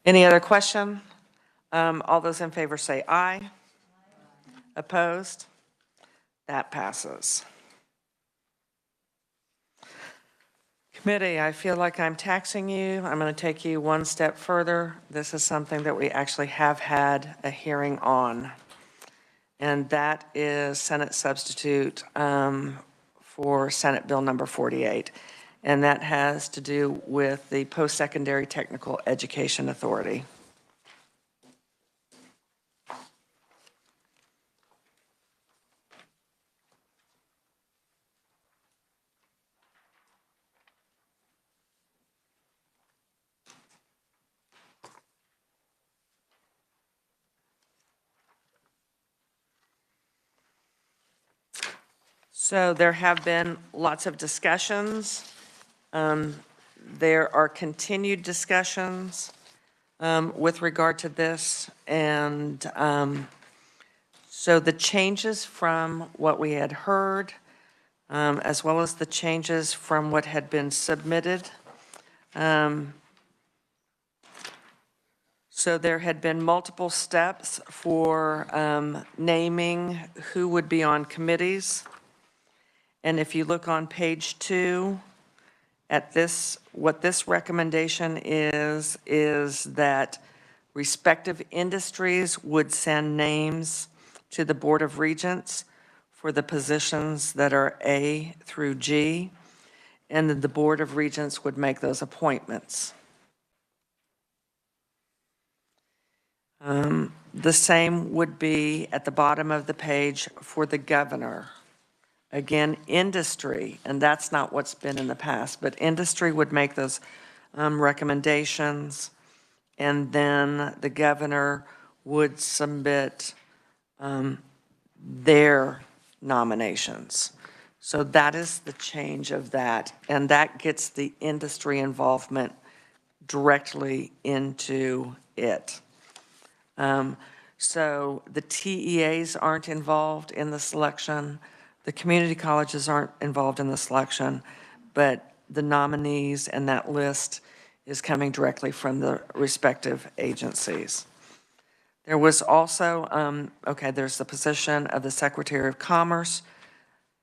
Any other question? All those in favor say aye. Opposed? That passes. Committee, I feel like I'm taxing you. I'm going to take you one step further. This is something that we actually have had a hearing on, and that is Senate substitute for Senate Bill number 48. And that has to do with the Post-Secondary Technical Education Authority. So there have been lots of discussions. There are continued discussions with regard to this. And so the changes from what we had heard, as well as the changes from what had been submitted. So there had been multiple steps for naming who would be on committees. And if you look on page 2 at this, what this recommendation is that respective industries would send names to the Board of Regents for the positions that are A through G, and then the Board of Regents would make those appointments. The same would be at the bottom of the page for the governor. Again, industry, and that's not what's been in the past, but industry would make those recommendations, and then the governor would submit their nominations. So that is the change of that, and that gets the industry involvement directly into it. So the TEAs aren't involved in the selection, the community colleges aren't involved in the selection, but the nominees and that list is coming directly from the respective agencies. There was also, there's the position of the Secretary of Commerce.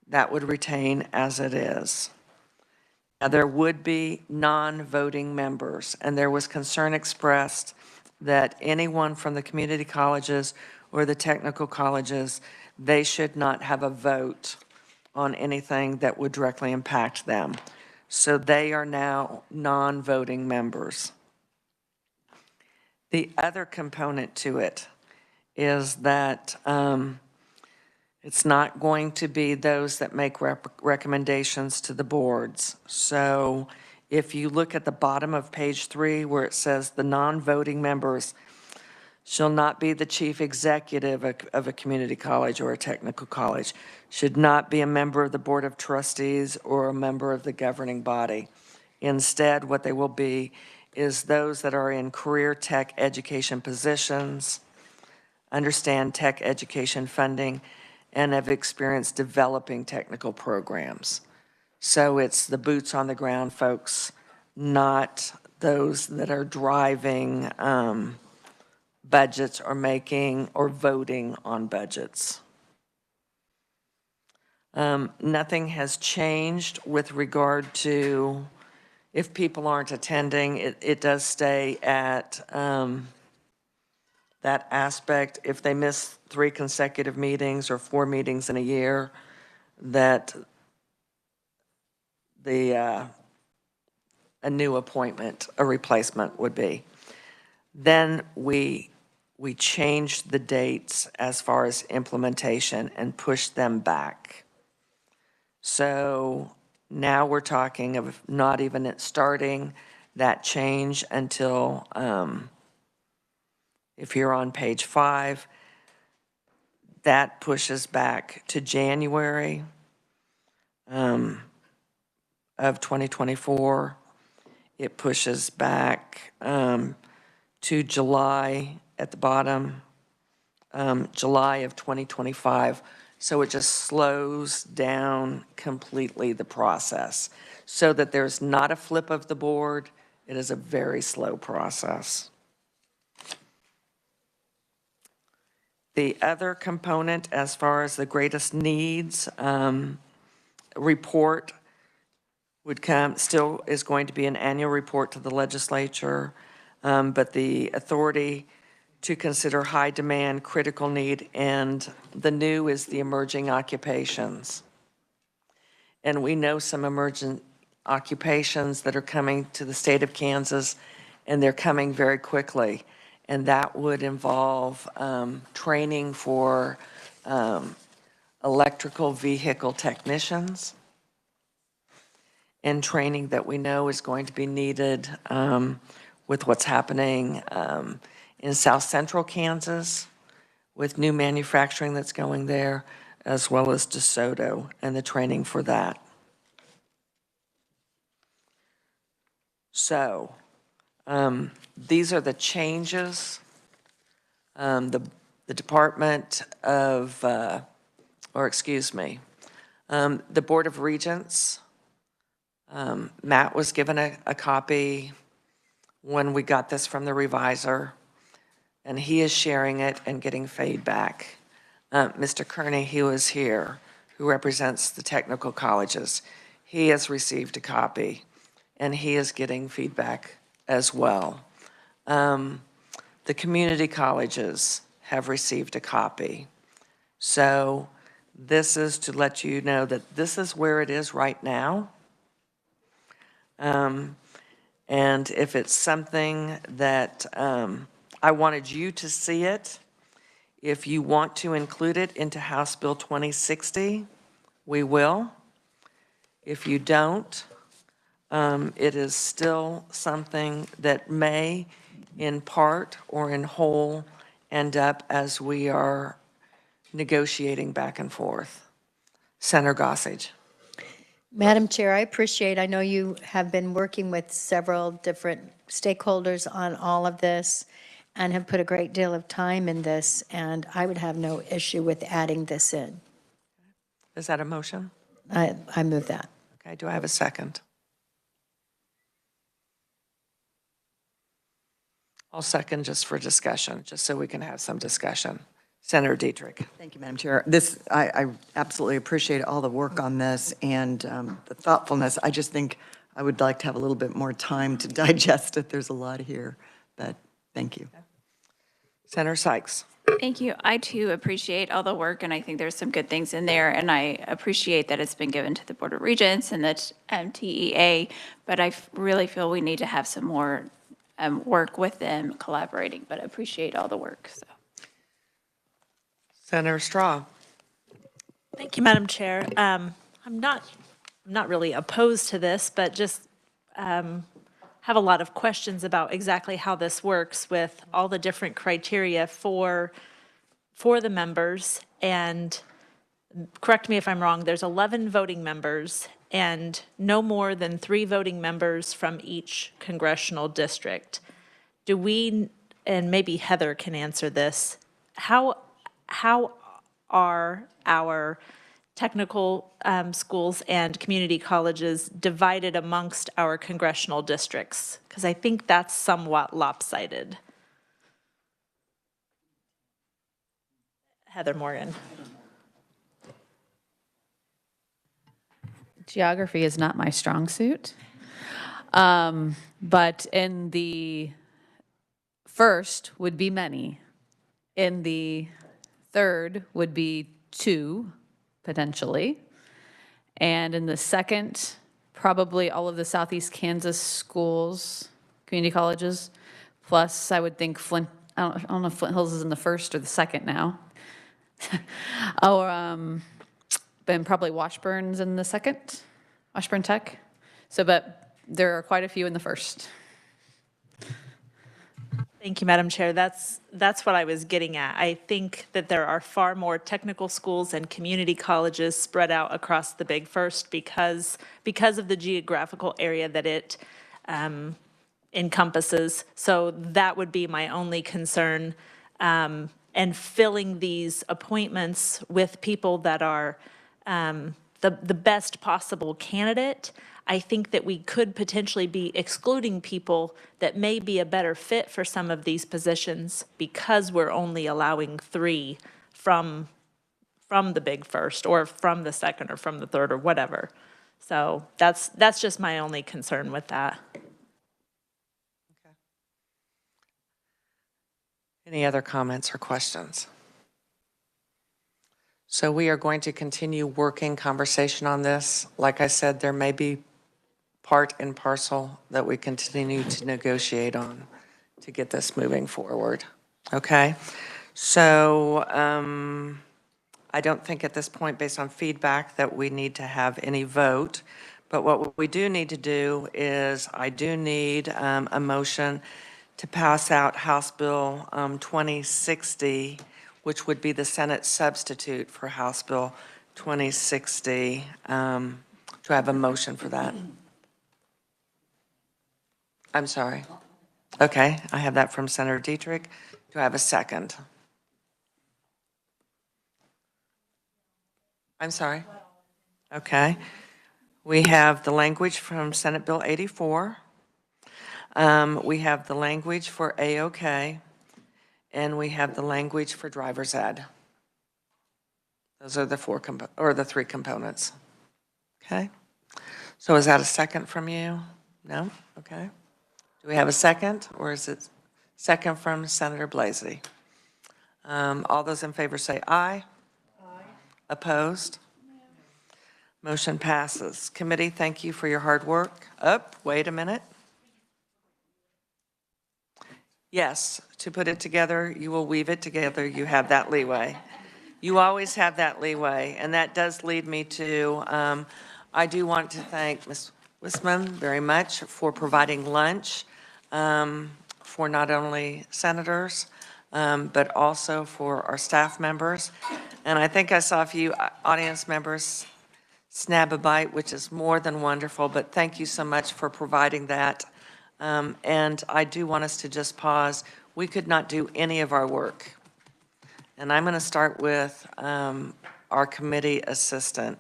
That would retain as it is. Now, there would be non-voting members, and there was concern expressed that anyone from the community colleges or the technical colleges, they should not have a vote on anything that would directly impact them. So they are now non-voting members. The other component to it is that it's not going to be those that make recommendations to the boards. So if you look at the bottom of page 3 where it says the non-voting members shall not be the chief executive of a community college or a technical college, should not be a member of the board of trustees or a member of the governing body. Instead, what they will be is those that are in career tech education positions, understand tech education funding, and have experience developing technical programs. So it's the boots on the ground folks, not those that are driving budgets or making or voting on budgets. Nothing has changed with regard to if people aren't attending, it does stay at that aspect. If they miss 3 consecutive meetings or 4 meetings in a year, that a new appointment, a replacement would be. Then we changed the dates as far as implementation and pushed them back. So now we're talking of not even starting that change until, if you're on page 5, that pushes back to January of 2024. It pushes back to July at the bottom, July of 2025. So it just slows down completely the process so that there's not a flip of the board. It is a very slow process. The other component, as far as the greatest needs report, would come, still is going to be an annual report to the legislature, but the authority to consider high demand, critical need, and the new is the emerging occupations. And we know some emergent occupations that are coming to the state of Kansas, and they're coming very quickly. And that would involve training for electrical vehicle technicians, and training that we know is going to be needed with what's happening in South Central Kansas with new manufacturing that's going there, as well as DeSoto and the training for that. So these are the changes. The Department of, the Board of Regents, Matt was given a copy when we got this from the reviser, and he is sharing it and getting feedback. Mr. Kearney, he was here, who represents the technical colleges. He has received a copy, and he is getting feedback as well. The community colleges have received a copy. So this is to let you know that this is where it is right now. And if it's something that I wanted you to see it. If you want to include it into House Bill 2060, we will. If you don't, it is still something that may, in part or in whole, end up as we are negotiating back and forth. Senator Gossage. Madam Chair, I know you have been working with several different stakeholders on all of this and have put a great deal of time in this, and I would have no issue with adding this in. Is that a motion? I move that. Okay, do I have a second? I'll second just for discussion, just so we can have some discussion. Senator Dietrich. Thank you, Madam Chair. I absolutely appreciate all the work on this and the thoughtfulness. I just think I would like to have a little bit more time to digest it. There's a lot here, but thank you. Senator Sykes. Thank you. I too appreciate all the work, and I think there's some good things in there, and I appreciate that it's been given to the Board of Regents and the TEA, but I really feel we need to have some more work with them collaborating, but I appreciate all the work, so. Senator Straw. Thank you, Madam Chair. I'm not really opposed to this, but just have a lot of questions about exactly how this works with all the different criteria for the members. And correct me if I'm wrong, there's 11 voting members and no more than 3 voting members from each congressional district. Do we, and maybe Heather can answer this, how are our technical schools and community colleges divided amongst our congressional districts? Because I think that's somewhat lopsided. Heather Morgan. Geography is not my strong suit. But in the first would be many. In the third would be 2, potentially. And in the second, probably all of the Southeast Kansas schools, community colleges, plus I would think Flint, I don't know if Flint Hills is in the first or the second now. But probably Washburn's in the second, Washburn Tech. So, but there are quite a few in the first. Thank you, Madam Chair. That's what I was getting at. I think that there are far more technical schools and community colleges spread out across the Big First because of the geographical area that it encompasses. So that would be my only concern. And filling these appointments with people that are the best possible candidate, I think that we could potentially be excluding people that may be a better fit for some of these positions because we're only allowing 3 from the Big First or from the second or from the third or whatever. So that's just my only concern with that. Okay. Any other comments or questions? So we are going to continue working conversation on this. Like I said, there may be part and parcel that we continue to negotiate on to get this moving forward. Okay? So I don't think at this point, based on feedback, that we need to have any vote. But what we do need to do is I do need a motion to pass out House Bill 2060, which would be the Senate substitute for House Bill 2060. Do I have a motion for that? I'm sorry. Okay, I have that from Senator Dietrich. Do I have a second? I'm sorry. Okay. We have the language from Senate Bill 84. We have the language for AOK, and we have the language for driver's ed. Those are the 3 components. Okay. So is that a second from you? No? Okay. Do we have a second, or is it second from Senator Blasey? All those in favor say aye. Aye. Opposed? Motion passes. Committee, thank you for your hard work. Wait a minute. Yes, to put it together, you will weave it together, you have that leeway. You always have that leeway, and that does lead me to, I do want to thank Ms. Wisman very much for providing lunch for not only senators, but also for our staff members. And I think I saw a few audience members snap a bite, which is more than wonderful, but thank you so much for providing that. And I do want us to just pause. We could not do any of our work. And I'm going to start with our committee assistant,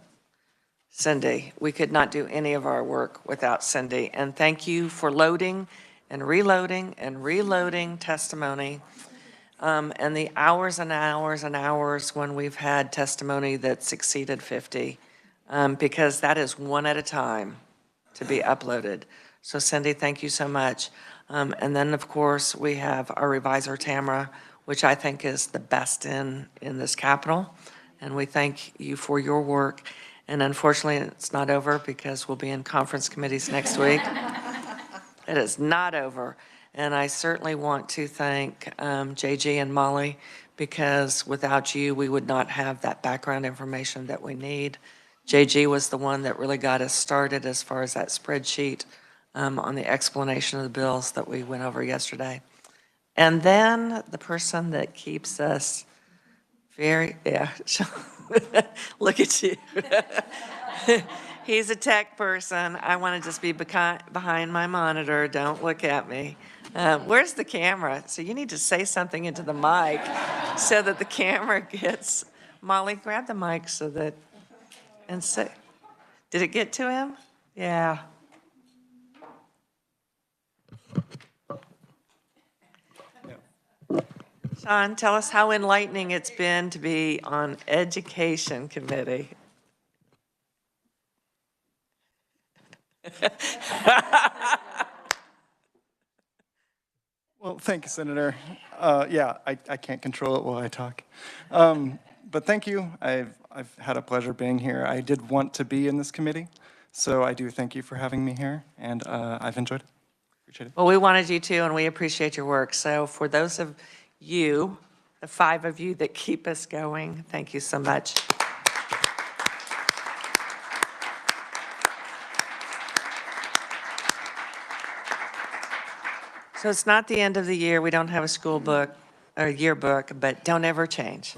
Cindy. We could not do any of our work without Cindy. And thank you for loading and reloading testimony. And the hours and hours and hours when we've had testimony that's exceeded 50, because that is one at a time to be uploaded. So Cindy, thank you so much. And then, of course, we have our reviser, Tamara, which I think is the best in this Capitol. And we thank you for your work. And unfortunately, it's not over because we'll be in conference committees next week. It is not over. And I certainly want to thank JG and Molly, because without you, we would not have that background information that we need. JG was the one that really got us started as far as that spreadsheet on the explanation of the bills that we went over yesterday. And then the person that keeps us look at you. He's a tech person. I want to just be behind my monitor. Don't look at me. Where's the camera? So you need to say something into the mic so that the camera gets, Molly, grab the mic so that, and say, did it get to him? Yeah. Sean, tell us how enlightening it's been to be on Education Committee. Well, thank you, Senator. Yeah, I can't control it while I talk. But thank you. I've had a pleasure being here. I did want to be in this committee, so I do thank you for having me here, and I've enjoyed it. Appreciate it. Well, we wanted you to, and we appreciate your work. So for those of you, the 5 of you that keep us going, thank you so much. So it's not the end of the year. We don't have a school book or yearbook, but don't ever change.